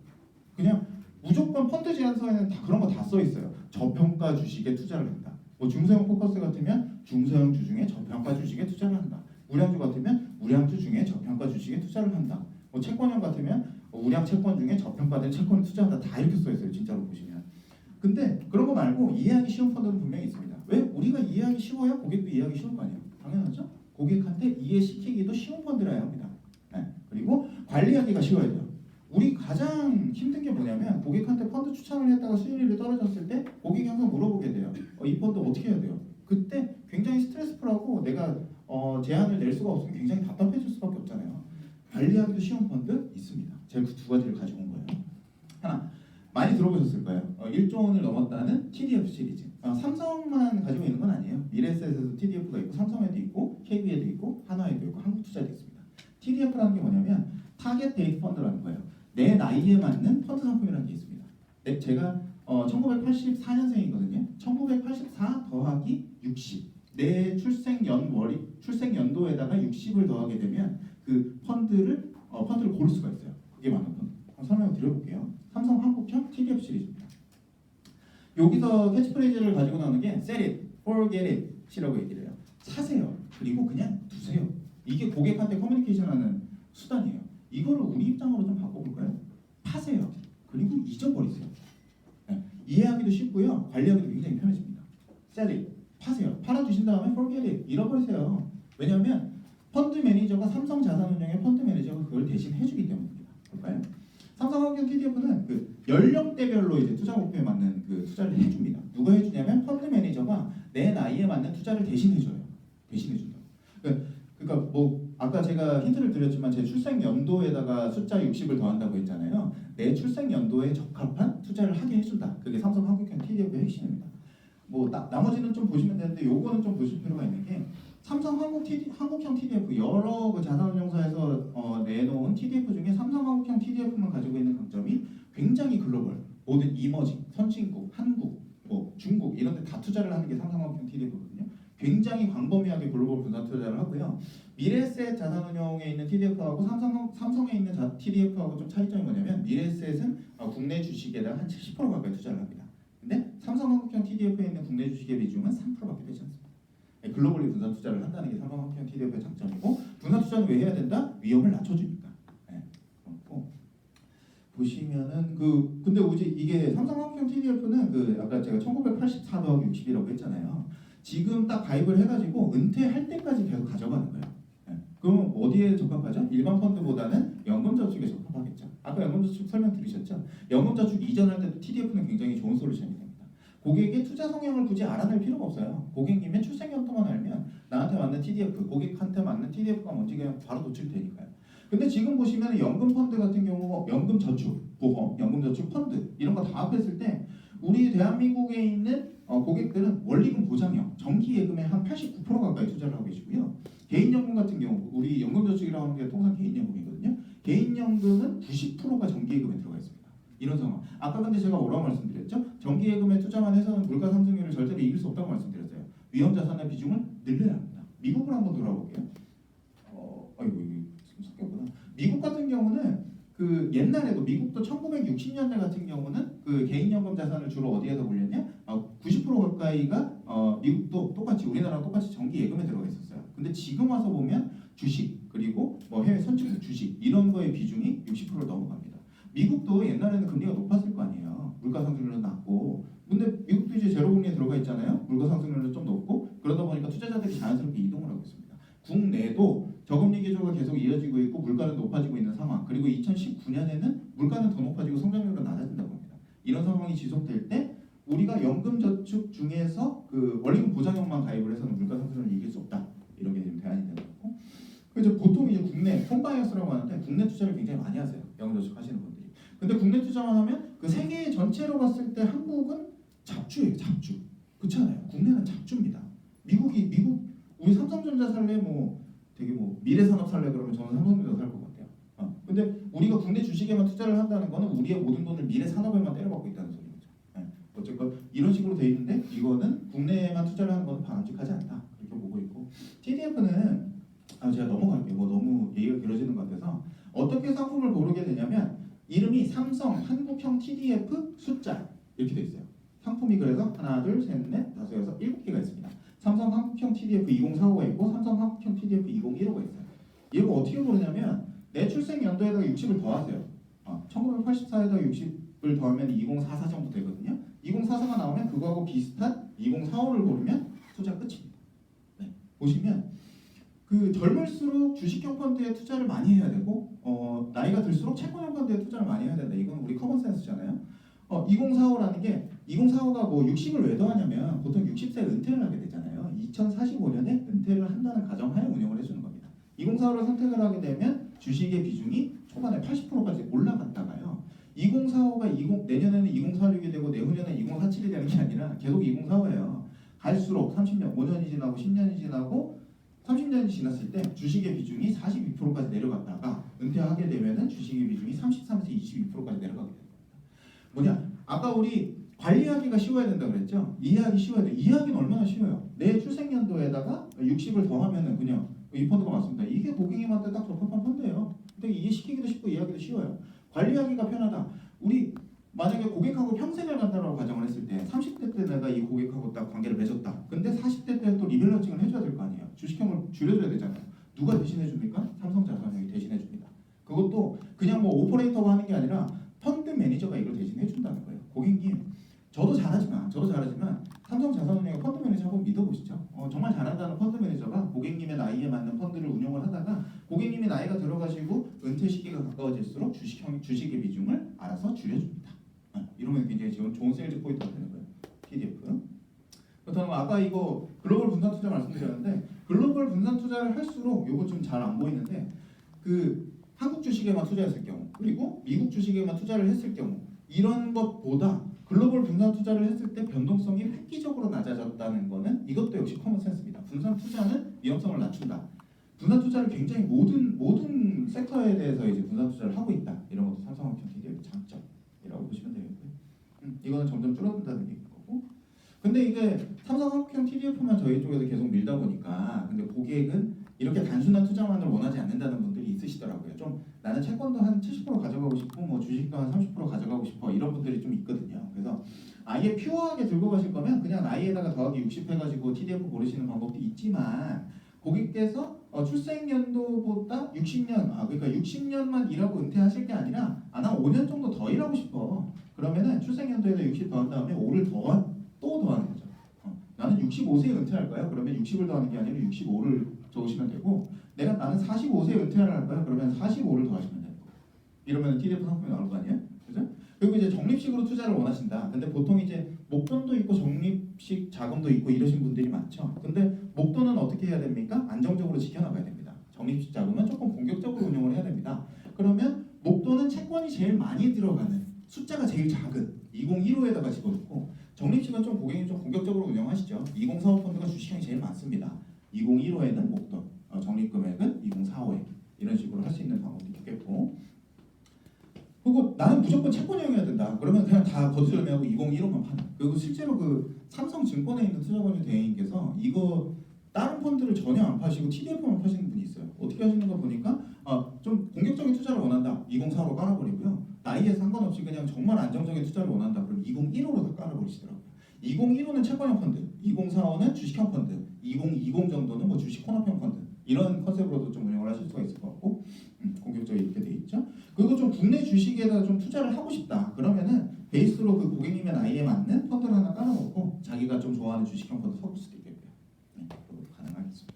그냥 무조건 펀드 제안서에는 다 그런 거 다 써 있어요. 저평가 주식에 투자를 한다. 뭐 중소형 포커스 같으면 중소형 주 중에 저평가 주식에 투자를 한다. 우량주 같으면 우량주 중에 저평가 주식에 투자를 한다. 뭐 채권형 같으면 우량 채권 중에 저평가된 채권에 투자한다. 다 이렇게 써 있어요. 진짜로 보시면. 근데 그런 거 말고 이해하기 쉬운 펀드는 분명히 있습니다. 왜? 우리가 이해하기 쉬워야 고객도 이해하기 쉬울 거 아니에요. 당연하죠? 고객한테 이해시키기도 쉬운 펀드라야 합니다. 네. 그리고 관리하기가 쉬워야 돼요. 우리 가장 힘든 게 뭐냐면 고객한테 펀드 추천을 했다가 수익률이 떨어졌을 때 고객이 항상 물어보게 돼요. 이 펀드 어떻게 해야 돼요? 그때 굉장히 스트레스풀하고 내가 제안을 낼 수가 없으면 굉장히 답답해질 수밖에 없잖아요. 관리하기도 쉬운 펀드 있습니다. 제가 그 두 가지를 가지고 온 거예요. 하나, 많이 들어보셨을 거예요. 1조 원을 넘었다는 TDF 시리즈. 삼성만 가지고 있는 건 아니에요. 미래에셋에도 TDF가 있고 삼성에도 있고 KB에도 있고 한화에도 있고 한국투자에도 있습니다. TDF라는 게 뭐냐면 타겟 데이트 펀드라는 거예요. 내 나이에 맞는 펀드 상품이라는 게 있습니다. 제가 1984년생이거든요. 1984 더하기 60. 내 출생연도에다가 60을 더하게 되면 그 펀드를 고를 수가 있어요. 그게 맞는 펀드. 설명을 드려볼게요. 삼성 한국형 TDF 시리즈입니다. 여기서 캐치프레이즈를 가지고 나오는 게 sell it, forget it이라고 얘기를 해요. 사세요. 그리고 그냥 두세요. 이게 고객한테 커뮤니케이션하는 수단이에요. 이거를 우리 입장으로 좀 바꿔볼까요? 파세요. 그리고 잊어버리세요. 네. 이해하기도 쉽고요. 관리하기도 굉장히 편해집니다. sell it, 파세요. 팔아주신 다음에 forget it, 잃어버리세요. 왜냐하면 펀드 매니저가 삼성자산운용의 펀드 매니저가 그걸 대신 해주기 때문입니다. 볼까요? 삼성환경 TDF는 그 연령대별로 이제 투자 목표에 맞는 그 투자를 해줍니다. 누가 해주냐면 펀드 매니저가 내 나이에 맞는 투자를 대신 해줘요. 대신 해준다. 그러니까 뭐 아까 제가 힌트를 드렸지만 제 출생 연도에다가 숫자 60을 더한다고 했잖아요. 내 출생 연도에 적합한 투자를 하게 해준다. 그게 삼성 한국형 TDF의 핵심입니다. 뭐 나머지는 좀 보시면 되는데 요거는 좀 보실 필요가 있는 게 삼성 한국형 TDF 여러 그 자산운용사에서 내놓은 TDF 중에 삼성 한국형 TDF만 가지고 있는 강점이 굉장히 글로벌, 모든 이머징, 선진국, 한국, 뭐 중국 이런 데 다 투자를 하는 게 삼성 한국형 TDF거든요. 굉장히 광범위하게 글로벌 분산 투자를 하고요. 미래에셋 자산운용에 있는 TDF하고 삼성에 있는 TDF하고 좀 차이점이 뭐냐면 미래에셋은 국내 주식에다가 한 70% 가까이 투자를 합니다. 근데 삼성한국형 TDF에 있는 국내 주식의 비중은 3%밖에 되지 않습니다. 글로벌리 분산 투자를 한다는 게 삼성한국형 TDF의 장점이고 분산 투자는 왜 해야 된다? 위험을 낮춰주니까. 네. 보시면은 근데 이게 삼성한국형 TDF는 아까 제가 1984 더하기 60이라고 했잖아요. 지금 딱 가입을 해가지고 은퇴할 때까지 계속 가져가는 거예요. 네. 그럼 어디에 적합하죠? 일반 펀드보다는 연금저축에 적합하겠죠. 아까 연금저축 설명 들으셨죠? 연금저축 이전할 때도 TDF는 굉장히 좋은 솔루션이 됩니다. 고객의 투자 성향을 굳이 알아낼 필요가 없어요. 고객님의 출생연도만 알면 나한테 맞는 TDF, 고객한테 맞는 TDF가 뭔지 그냥 바로 노출되니까요. 근데 지금 보시면 연금 펀드 같은 경우 연금저축, 보험, 연금저축 펀드 이런 거 다 합했을 때 우리 대한민국에 있는 고객들은 원리금 보장형, 정기예금의 한 89% 가까이 투자를 하고 계시고요. 개인연금 같은 경우 우리 연금저축이라고 하는 게 통상 개인연금이거든요. 개인연금은 90%가 정기예금에 들어가 있습니다. 이런 상황. 아까 근데 제가 뭐라고 말씀드렸죠? 정기예금에 투자만 해서는 물가 상승률을 절대로 이길 수 없다고 말씀드렸어요. 위험자산의 비중을 늘려야 합니다. 미국을 한번 돌아볼게요. 아이고 이게 지금 섞였구나. 미국 같은 경우는 옛날에도 미국도 1960년대 같은 경우는 개인연금 자산을 주로 어디에서 몰렸냐? 90% 가까이가 미국도 똑같이 우리나라랑 똑같이 정기예금에 들어가 있었어요. 근데 지금 와서 보면 주식 그리고 뭐 해외 선진국 주식 이런 거의 비중이 60%를 넘어갑니다. 미국도 옛날에는 금리가 높았을 거 아니에요. 물가 상승률은 낮고. 근데 미국도 이제 제로금리에 들어가 있잖아요. 물가 상승률은 좀 높고 그러다 보니까 투자자들이 자연스럽게 이동을 하고 있습니다. 국내도 저금리 기조가 계속 이어지고 있고 물가는 높아지고 있는 상황. 그리고 2019년에는 물가는 더 높아지고 성장률은 낮아진다고 합니다. 이런 상황이 지속될 때 우리가 연금저축 중에서 원리금 보장형만 가입을 해서는 물가 상승을 이길 수 없다. 이런 게 지금 대안이 되는 거고. 그래서 보통 이제 국내 홈바이어스라고 하는데 국내 투자를 굉장히 많이 하세요. 연금저축 하시는 분들이. 근데 국내 투자만 하면 세계 전체로 봤을 때 한국은 잡주예요. 잡주. 그렇지 않아요? 국내는 잡주입니다. 미국 우리 삼성전자 살래 되게 미래산업 살래 그러면 저는 삼성전자 살 것 같아요. 근데 우리가 국내 주식에만 투자를 한다는 거는 우리의 모든 돈을 미래산업에만 때려박고 있다는 소리죠. 어쨌건 어쨌건 이런 식으로 돼 있는데 이거는 국내에만 투자를 하는 건 바람직하지 않다 그렇게 보고 있고 TDF는 제가 넘어갈게요. 뭐 너무 얘기가 길어지는 것 같아서 어떻게 상품을 고르게 되냐면 이름이 삼성 한국형 TDF 숫자 이렇게 돼 있어요. 상품이 그래서 하나, 둘, 셋, 넷, 다섯, 여섯, 일곱 개가 있습니다. 삼성 한국형 TDF 2045가 있고 삼성 한국형 TDF 2015가 있어요. 이거 어떻게 고르냐면 내 출생 연도에다가 60을 더하세요. 1984에다가 60을 더하면 2044 정도 되거든요. 2044가 나오면 그거하고 비슷한 2045를 고르면 투자 끝입니다. 네. 보시면 그 젊을수록 주식형 펀드에 투자를 많이 해야 되고 나이가 들수록 채권형 펀드에 투자를 많이 해야 된다. 이건 우리 커먼 센스잖아요. 2045라는 게 2045가 뭐 60을 왜 더하냐면 보통 60세 은퇴를 하게 되잖아요. 2045년에 은퇴를 한다는 가정하에 운영을 해주는 겁니다. 2045를 선택을 하게 되면 주식의 비중이 초반에 80%까지 올라갔다가요. 2045가 내년에는 2046이 되고 내후년에는 2047이 되는 게 아니라 계속 2045예요. 갈수록 30년, 5년이 지나고 10년이 지나고 30년이 지났을 때 주식의 비중이 42%까지 내려갔다가 은퇴하게 되면은 주식의 비중이 33에서 22%까지 내려가게 됩니다. 뭐냐? 아까 우리 관리하기가 쉬워야 된다 그랬죠? 이해하기 쉬워야 돼. 이해하기는 얼마나 쉬워요? 내 출생연도에다가 60을 더하면은 그냥 이 펀드가 맞습니다. 이게 고객님한테 딱 적합한 펀드예요. 근데 이해시키기도 쉽고 이해하기도 쉬워요. 관리하기가 편하다. 우리 만약에 고객하고 평생을 간다라고 가정을 했을 때 30대 때 내가 이 고객하고 딱 관계를 맺었다. 근데 40대 때 또 리밸런싱을 해줘야 될 거 아니에요. 주식형을 줄여줘야 되잖아요. 누가 대신해 줍니까? 삼성자산형이 대신해 줍니다. 그것도 그냥 뭐 오퍼레이터가 하는 게 아니라 펀드 매니저가 이걸 대신해 준다는 거예요. 고객님, 저도 잘하지만 삼성자산운용의 펀드 매니저 한번 믿어보시죠. 정말 잘한다는 펀드 매니저가 고객님의 나이에 맞는 펀드를 운용을 하다가 고객님이 나이가 들어가시고 은퇴 시기가 가까워질수록 주식의 비중을 알아서 줄여줍니다. 이러면 굉장히 지금 좋은 세일즈 포인트가 되는 거예요. TDF. 그렇다면 아까 이거 글로벌 분산 투자 말씀드렸는데 글로벌 분산 투자를 할수록 이거 좀 잘 안 보이는데 그 한국 주식에만 투자했을 경우 그리고 미국 주식에만 투자를 했을 경우 이런 것보다 글로벌 분산 투자를 했을 때 변동성이 획기적으로 낮아졌다는 거는 이것도 역시 커먼 센스입니다. 분산 투자는 위험성을 낮춘다. 분산 투자를 굉장히 모든 섹터에 대해서 이제 분산 투자를 하고 있다. 이런 것도 삼성한국형 TDF의 장점이라고 보시면 되겠고요. 이거는 점점 줄어든다는 얘기인 거고. 근데 이게 삼성한국형 TDF만 저희 쪽에서 계속 밀다 보니까 근데 고객은 이렇게 단순한 투자만을 원하지 않는다는 분들이 있으시더라고요. 좀 나는 채권도 한 70% 가져가고 싶고 뭐 주식도 한 30% 가져가고 싶어 이런 분들이 좀 있거든요. 그래서 아예 퓨어하게 들고 가실 거면 그냥 나이에다가 더하기 60 해가지고 TDF 고르시는 방법도 있지만 고객께서 출생연도보다 60년 그러니까 60년만 일하고 은퇴하실 게 아니라 난 5년 정도 더 일하고 싶어. 그러면은 출생연도에다 60 더한 다음에 5를 또 더하는 거죠. 나는 65세에 은퇴할 거야. 그러면 60을 더하는 게 아니라 65를 적으시면 되고 나는 45세에 은퇴를 할 거야. 그러면 45를 더하시면 되는 거예요. 이러면 TDF 상품이 나올 거 아니에요? 그죠? 그리고 이제 적립식으로 투자를 원하신다. 근데 보통 이제 목돈도 있고 적립식 자금도 있고 이러신 분들이 많죠. 근데 목돈은 어떻게 해야 됩니까? 안정적으로 지켜나가야 됩니다. 적립식 자금은 조금 공격적으로 운용을 해야 됩니다. 그러면 목돈은 채권이 제일 많이 들어가는 숫자가 제일 작은 2015에다가 집어넣고 적립식은 좀 고객님 좀 공격적으로 운영하시죠. 2045 펀드가 주식형이 제일 많습니다. 2015에는 목돈, 적립금액은 2045에 이런 식으로 할 수 있는 방법도 있겠고 그리고 나는 무조건 채권형이어야 된다. 그러면 그냥 다 거두절미하고 2015만 파는. 그리고 실제로 그 삼성증권에 있는 투자관리 대행님께서 이거 다른 펀드를 전혀 안 파시고 TDF만 파시는 분이 있어요. 어떻게 하시는가 보니까 좀 공격적인 투자를 원한다. 2045로 깔아버리고요. 나이에 상관없이 그냥 정말 안정적인 투자를 원한다. 그럼 2015로 다 깔아버리시더라고요. 2015는 채권형 펀드, 2045는 주식형 펀드, 2020 정도는 뭐 주식 혼합형 펀드 이런 컨셉으로도 좀 운영을 하실 수가 있을 것 같고 공격적이 이렇게 돼 있죠. 그리고 좀 국내 주식에다 좀 투자를 하고 싶다. 그러면은 베이스로 그 고객님의 나이에 맞는 펀드를 하나 깔아놓고 자기가 좀 좋아하는 주식형 펀드 섞을 수도 있겠고요. 그것도 가능하겠습니다.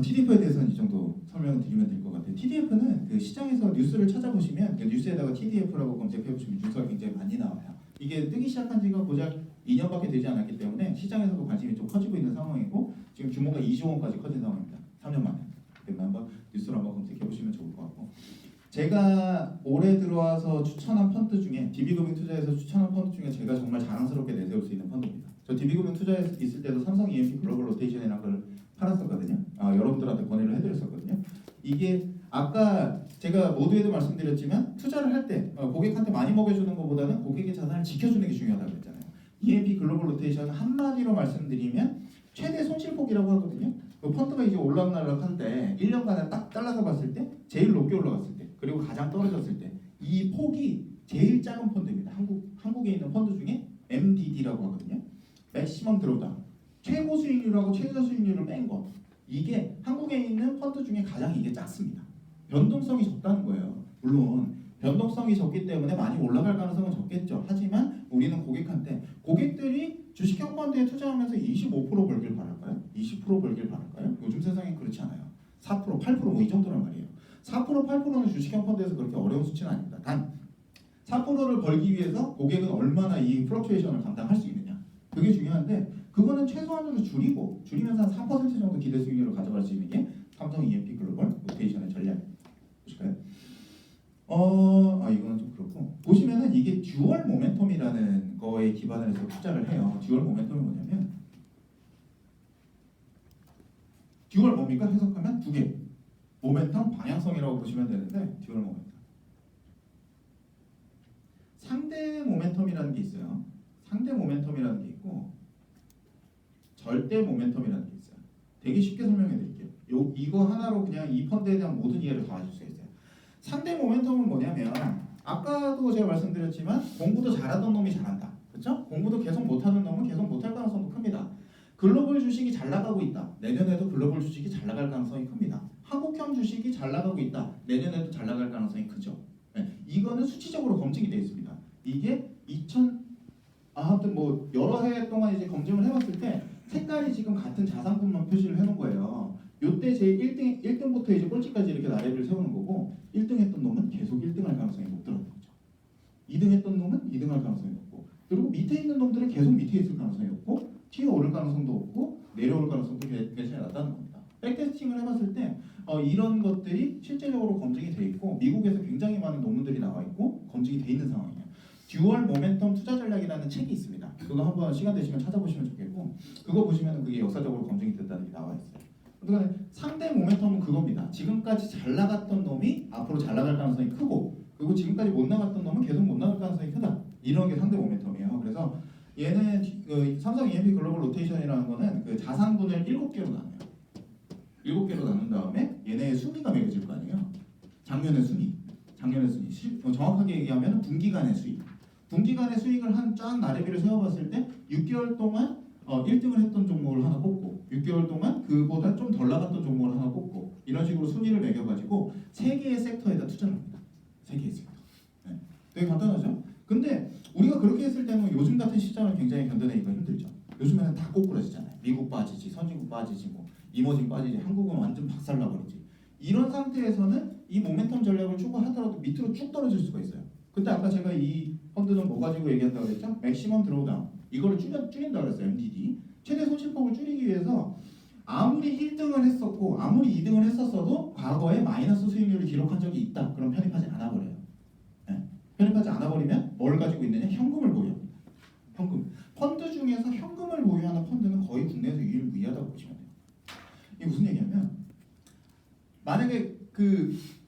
TDF에 대해서는 이 정도 설명을 드리면 될 것 같아요. TDF는 그 시장에서 뉴스를 찾아보시면 그 뉴스에다가 TDF라고 검색해보시면 뉴스가 굉장히 많이 나와요. 이게 뜨기 시작한 지가 고작 2년밖에 되지 않았기 때문에 시장에서도 관심이 좀 커지고 있는 상황이고 지금 규모가 2조 원까지 커진 상황입니다. 3년 만에. 그러면 한번 뉴스를 한번 검색해보시면 좋을 것 같고 제가 올해 들어와서 추천한 펀드 중에 DB금융 투자에서 추천한 펀드 중에 제가 정말 자랑스럽게 내세울 수 있는 펀드입니다. 저 DB금융 투자에 있을 때도 삼성 EMP 글로벌 로테이션이라는 걸 팔았었거든요. 여러분들한테 권유를 해드렸었거든요. 이게 아까 제가 모두에도 말씀드렸지만 투자를 할 때 고객한테 많이 먹여주는 것보다는 고객의 자산을 지켜주는 게 중요하다고 했잖아요. EMP 글로벌 로테이션 한마디로 말씀드리면 최대 손실폭이라고 하거든요. 그 펀드가 이제 올라가려고 할 때 1년간에 딱 잘라서 봤을 때 제일 높게 올라갔을 때 그리고 가장 떨어졌을 때 이 폭이 제일 작은 펀드입니다. 한국에 있는 펀드 중에 MDD라고 하거든요. 맥시멈 드로우다운 최고 수익률하고 최저 수익률을 뺀 거. 이게 한국에 있는 펀드 중에 가장 이게 작습니다. 변동성이 적다는 거예요. 물론 변동성이 적기 때문에 많이 올라갈 가능성은 적겠죠. 하지만 우리는 고객들이 주식형 펀드에 투자하면서 25% 벌길 바랄까요? 20% 벌길 바랄까요? 요즘 세상엔 그렇지 않아요. 4%, 8% 뭐 이 정도란 말이에요. 4%, 8%는 주식형 펀드에서 그렇게 어려운 수치는 아닙니다. 단 4%를 벌기 위해서 고객은 얼마나 이 플럭추에이션을 감당할 수 있느냐. 그게 중요한데 그거는 최소한으로 줄이면서 한 4% 정도 기대 수익률을 가져갈 수 있는 게 삼성 EMP 글로벌 로테이션의 전략입니다. 보실까요? 이거는 좀 그렇고 보시면은 이게 듀얼 모멘텀이라는 거에 기반을 해서 투자를 해요. 듀얼 모멘텀이 뭐냐면 듀얼 뭡니까? 해석하면 두 개. 모멘텀 방향성이라고 보시면 되는데 듀얼 모멘텀. 상대 모멘텀이라는 게 있어요. 상대 모멘텀이라는 게 있고 절대 모멘텀이라는 게 있어요. 되게 쉽게 설명해 드릴게요. 이거 하나로 그냥 이 펀드에 대한 모든 이해를 다 하실 수 있어요. 상대 모멘텀은 뭐냐면 아까도 제가 말씀드렸지만 공부도 잘하던 놈이 잘한다. 그렇죠? 공부도 계속 못하는 놈은 계속 못할 가능성도 큽니다. 글로벌 주식이 잘 나가고 있다. 내년에도 글로벌 주식이 잘 나갈 가능성이 큽니다. 한국형 주식이 잘 나가고 있다. 내년에도 잘 나갈 가능성이 크죠. 네, 이거는 수치적으로 검증이 되어 있습니다. 이게 아무튼 뭐 여러 해 동안 이제 검증을 해봤을 때 색깔이 지금 같은 자산분만 표시를 해놓은 거예요. 요때 제 1등부터 이제 꼴찌까지 이렇게 나래를 세우는 거고 1등 했던 놈은 계속 1등 할 가능성이 높더라는 거죠. 2등 했던 놈은 2등 할 가능성이 높고 그리고 밑에 있는 놈들은 계속 밑에 있을 가능성이 높고 튀어 오를 가능성도 없고 내려올 가능성도 굉장히 낮다는 겁니다. 백테스팅을 해봤을 때 이런 것들이 실제적으로 검증이 돼 있고 미국에서 굉장히 많은 논문들이 나와 있고 검증이 돼 있는 상황이에요. 듀얼 모멘텀 투자 전략이라는 책이 있습니다. 그거 한번 시간 되시면 찾아보시면 좋겠고 그거 보시면 그게 역사적으로 검증이 됐다는 게 나와 있어요. 그러니까 상대 모멘텀은 그겁니다. 지금까지 잘 나갔던 놈이 앞으로 잘 나갈 가능성이 크고 그리고 지금까지 못 나갔던 놈은 계속 못 나갈 가능성이 크다. 이런 게 상대 모멘텀이에요. 그래서 얘는 삼성 EMP 글로벌 로테이션이라는 거는 그 자산분을 7개로 나눠요. 7개로 나눈 다음에 얘네의 순위가 매겨질 거 아니에요. 작년의 순위. 정확하게 얘기하면 분기간의 수익. 분기간의 수익을 한 쫙 나래비를 세워봤을 때 6개월 동안 1등을 했던 종목을 하나 뽑고 6개월 동안 그보다 좀 덜 나갔던 종목을 하나 뽑고 이런 식으로 순위를 매겨가지고 3개의 섹터에다 투자를 합니다. 3개의 섹터. 네. 되게 간단하죠? 근데 우리가 그렇게 했을 때는 요즘 같은 시장을 굉장히 견뎌내기가 힘들죠. 요즘에는 다 꼬꾸라지잖아요. 미국 빠지지, 선진국 빠지지, 뭐 이머징 빠지지, 한국은 완전 박살나버리지. 이런 상태에서는 이 모멘텀 전략을 추구하더라도 밑으로 쭉 떨어질 수가 있어요. 근데 아까 제가 이 펀드는 뭐 가지고 얘기한다고 그랬죠? 맥시멈 드로우다운. 이거를 줄인다고 그랬어요. MDD. 최대 손실폭을 줄이기 위해서 아무리 1등을 했었고 아무리 2등을 했었어도 과거에 마이너스 수익률을 기록한 적이 있다. 그럼 편입하지 않아버려요. 네. 편입하지 않아버리면 뭘 가지고 있느냐? 현금을 보유합니다. 현금. 펀드 중에서 현금을 보유하는 펀드는 거의 국내에서 유일무이하다고 보시면 돼요. 이게 무슨 얘기냐면 만약에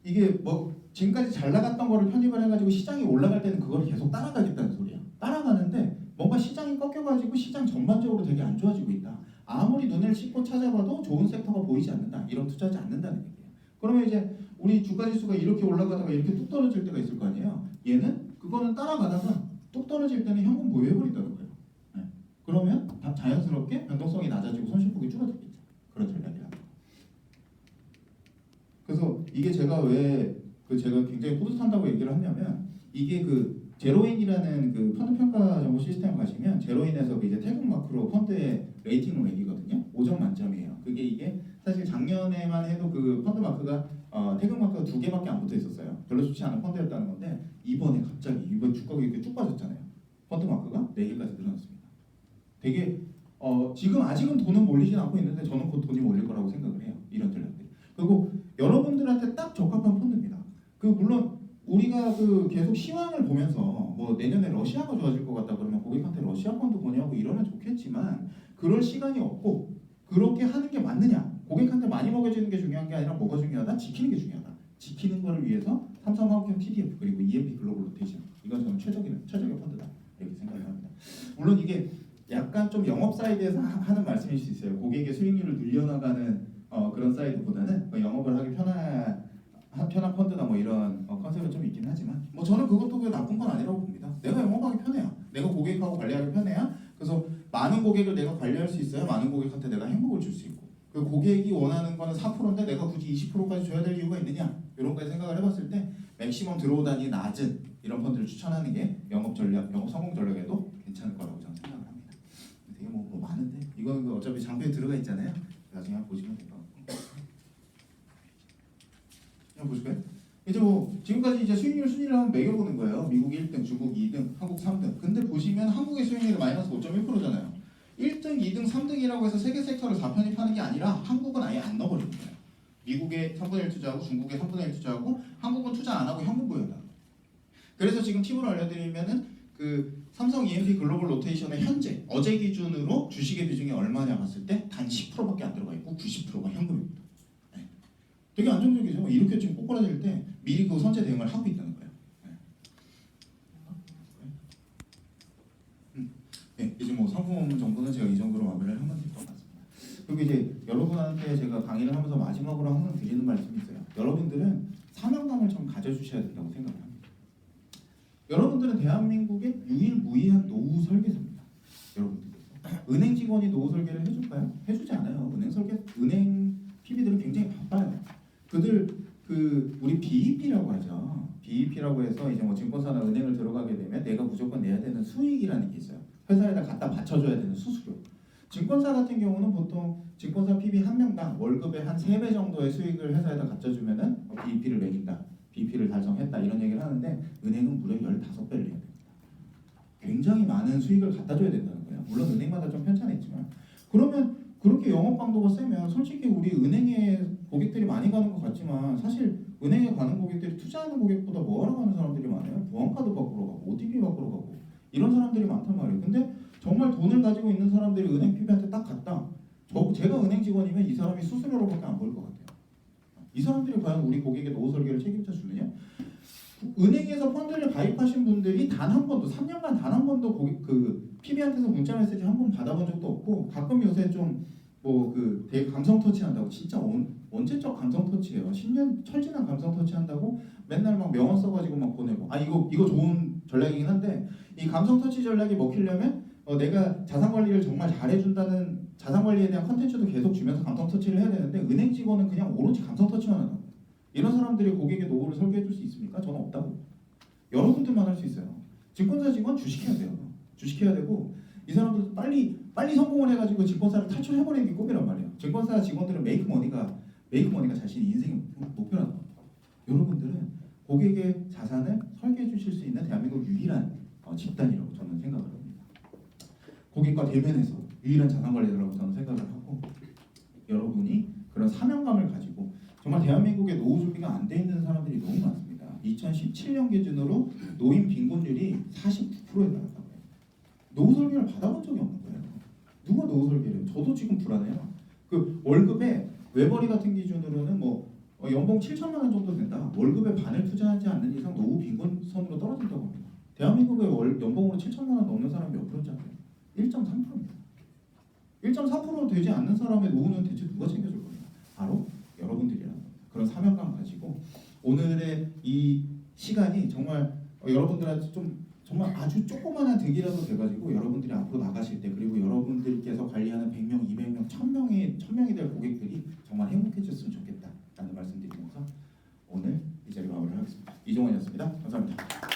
이게 뭐 지금까지 잘 나갔던 거를 편입을 해가지고 시장이 올라갈 때는 그걸 계속 따라가겠다는 소리야. 따라가는데 뭔가 시장이 꺾여가지고 시장 전반적으로 되게 안 좋아지고 있다. 아무리 눈을 씻고 찾아봐도 좋은 섹터가 보이지 않는다. 이런 투자하지 않는다는 얘기예요. 그러면 이제 우리 주가지수가 이렇게 올라가다가 이렇게 뚝 떨어질 때가 있을 거 아니에요. 얘는 그거는 따라가다가 뚝 떨어질 때는 현금 보유해버린다는 거예요. 네. 그러면 자연스럽게 변동성이 낮아지고 손실폭이 줄어들겠죠. 그런 전략이라. 그래서 이게 제가 제가 굉장히 뿌듯한다고 얘기를 하냐면 이게 제로인이라는 펀드 평가 정보 시스템 가시면 제로인에서 이제 태극 마크로 펀드의 레이팅을 매기거든요. 5점 만점이에요. 이게 사실 작년에만 해도 그 펀드 마크가 태극 마크가 2개밖에 안 붙어 있었어요. 별로 좋지 않은 펀드였다는 건데 이번 주가가 이렇게 쭉 빠졌잖아요. 펀드 마크가 4개까지 늘어났습니다. 되게 지금 아직은 돈은 몰리진 않고 있는데 저는 곧 돈이 몰릴 거라고 생각을 해요. 이런 전략들이. 그리고 여러분들한테 딱 적합한 펀드입니다. 물론 우리가 계속 시황을 보면서 뭐 내년에 러시아가 좋아질 것 같다 그러면 고객한테 러시아 펀드 보냐고 이러면 좋겠지만 그럴 시간이 없고 그렇게 하는 게 맞느냐? 고객한테 많이 먹여주는 게 중요한 게 아니라 뭐가 중요하다? 지키는 게 중요하다. 지키는 것을 위해서 삼성화학형 TDF 그리고 EMP 글로벌 로테이션 이건 저는 최적의 펀드다 이렇게 생각을 합니다. 물론 이게 약간 좀 영업 사이드에서 하는 말씀일 수 있어요. 고객의 수익률을 늘려나가는 그런 사이드보다는 영업을 하기 편한 펀드나 뭐 이런 컨셉은 좀 있긴 하지만 뭐 저는 그것도 그 나쁜 건 아니라고 봅니다. 내가 영업하기 편해야 내가 고객하고 관리하기 편해야 그래서 많은 고객을 내가 관리할 수 있어야 많은 고객한테 내가 행복을 줄 수 있고 그 고객이 원하는 거는 4%인데 내가 굳이 20%까지 줘야 될 이유가 있느냐 이런 거에 생각을 해봤을 때 맥시멈 드로우단이 낮은 이런 펀드를 추천하는 게 영업 성공 전략에도 괜찮을 거라고 저는 생각을 합니다. 되게 뭐 많은데 이거는 어차피 장표에 들어가 있잖아요. 나중에 한번 보시면 될 것 같고 한번 보실까요? 이제 뭐 지금까지 이제 수익률 순위를 한번 매겨보는 거예요. 미국 1등, 중국 2등, 한국 3등. 근데 보시면 한국의 수익률이 마이너스 5.1%잖아요. 1등, 2등, 3등이라고 해서 세계 섹터를 4편입하는 게 아니라 한국은 아예 안 넣어버리는 거예요. 미국에 3분의 1 투자하고 중국에 3분의 1 투자하고 한국은 투자 안 하고 현금 보유한다. 그래서 지금 팁으로 알려드리면은 그 삼성 EMP 글로벌 로테이션의 현재 어제 기준으로 주식의 비중이 얼마냐 봤을 때 단 10%밖에 안 들어가 있고 90%가 현금입니다. 네. 되게 안정적이죠. 이렇게 지금 꼬꾸라질 때 미리 그 선제 대응을 하고 있다는 거예요. 네, 이제 뭐 상품 정도는 제가 이 정도로 마무리를 하면 될 것 같습니다. 그리고 이제 여러분한테 제가 강의를 하면서 마지막으로 항상 드리는 말씀이 있어요. 여러분들은 사명감을 좀 가져주셔야 된다고 생각을 합니다. 여러분들은 대한민국의 유일무이한 노후 설계사입니다. 여러분들께서 은행 직원이 노후 설계를 해줄까요? 해주지 않아요. 은행 PB들은 굉장히 바빠요. 그들 우리 BEP라고 하죠. BEP라고 해서 이제 뭐 증권사나 은행을 들어가게 되면 내가 무조건 내야 되는 수익이라는 게 있어요. 회사에다 갖다 받쳐줘야 되는 수수료. 증권사 같은 경우는 보통 증권사 PB 한 명당 월급의 한 3배 정도의 수익을 회사에다 갖춰주면은 BEP를 매긴다. BEP를 달성했다 이런 얘기를 하는데 은행은 무려 15배를 내야 됩니다. 굉장히 많은 수익을 갖다 줘야 된다는 거예요. 물론 은행마다 좀 편차는 있지만 그러면 그렇게 영업 강도가 세면 솔직히 우리 은행에 고객들이 많이 가는 것 같지만 사실 은행에 가는 고객들이 투자하는 고객보다 뭐하러 가는 사람들이 많아요. 보안카드 바꾸러 가고 OTP 바꾸러 가고 이런 사람들이 많단 말이에요. 근데 정말 돈을 가지고 있는 사람들이 은행 PB한테 딱 갔다. 제가 은행 직원이면 이 사람이 수수료로밖에 안 보일 것 같아요. 이 사람들이 과연 우리 고객의 노후 설계를 책임져 주느냐? 은행에서 펀드를 가입하신 분들이 단 한 번도 3년간 단 한 번도 PB한테서 문자 메시지 한 번 받아본 적도 없고 가끔 요새 좀 되게 감성 터치한다고 진짜 원체적 감성 터치예요. 10년 철진한 감성 터치한다고 맨날 막 명언 써가지고 막 보내고 이거 좋은 전략이긴 한데 이 감성 터치 전략이 먹히려면 내가 자산 관리를 정말 잘해준다는 자산 관리에 대한 컨텐츠도 계속 주면서 감성 터치를 해야 되는데 은행 직원은 그냥 오로지 감성 터치만 하는 거예요. 이런 사람들이 고객의 노후를 설계해 줄 수 있습니까? 저는 없다고. 여러분들만 할 수 있어요. 증권사 직원 주식해야 돼요. 주식해야 되고 이 사람들도 빨리 성공을 해가지고 증권사를 탈출해버리는 게 꿈이란 말이에요. 증권사 직원들은 메이크 머니가 자신의 인생의 목표라는 겁니다. 여러분들은 고객의 자산을 설계해 주실 수 있는 대한민국 유일한 집단이라고 저는 생각을 합니다. 고객과 대면해서 유일한 자산 관리자라고 저는 생각을 하고 여러분이 그런 사명감을 가지고 정말 대한민국의 노후 준비가 안 돼 있는 사람들이 너무 많습니다. 2017년 기준으로 노인 빈곤율이 49%에 달했다고 해요. 노후 설계를 받아본 적이 없는 거예요. 누가 노후 설계를? 저도 지금 불안해요. 그 월급에 외벌이 같은 기준으로는 연봉 7천만 원 정도 된다. 월급의 반을 투자하지 않는 이상 노후 빈곤선으로 떨어진다고 합니다. 대한민국의 연봉으로 7천만 원 넘는 사람이 몇 프로인지 아세요? 1.3%입니다. 1.4% 되지 않는 사람의 노후는 대체 누가 챙겨줄 거예요? 바로 여러분들이라는 겁니다. 그런 사명감 가지고 오늘의 이 시간이 정말 여러분들한테 좀 정말 아주 조그마한 득이라도 돼가지고 여러분들이 앞으로 나가실 때 그리고 여러분들께서 관리하는 100명, 200명, 1000명이 될 고객들이 정말 행복해졌으면 좋겠다라는 말씀드리면서 오늘 이 자리 마무리를 하겠습니다. 이종원이었습니다. 감사합니다.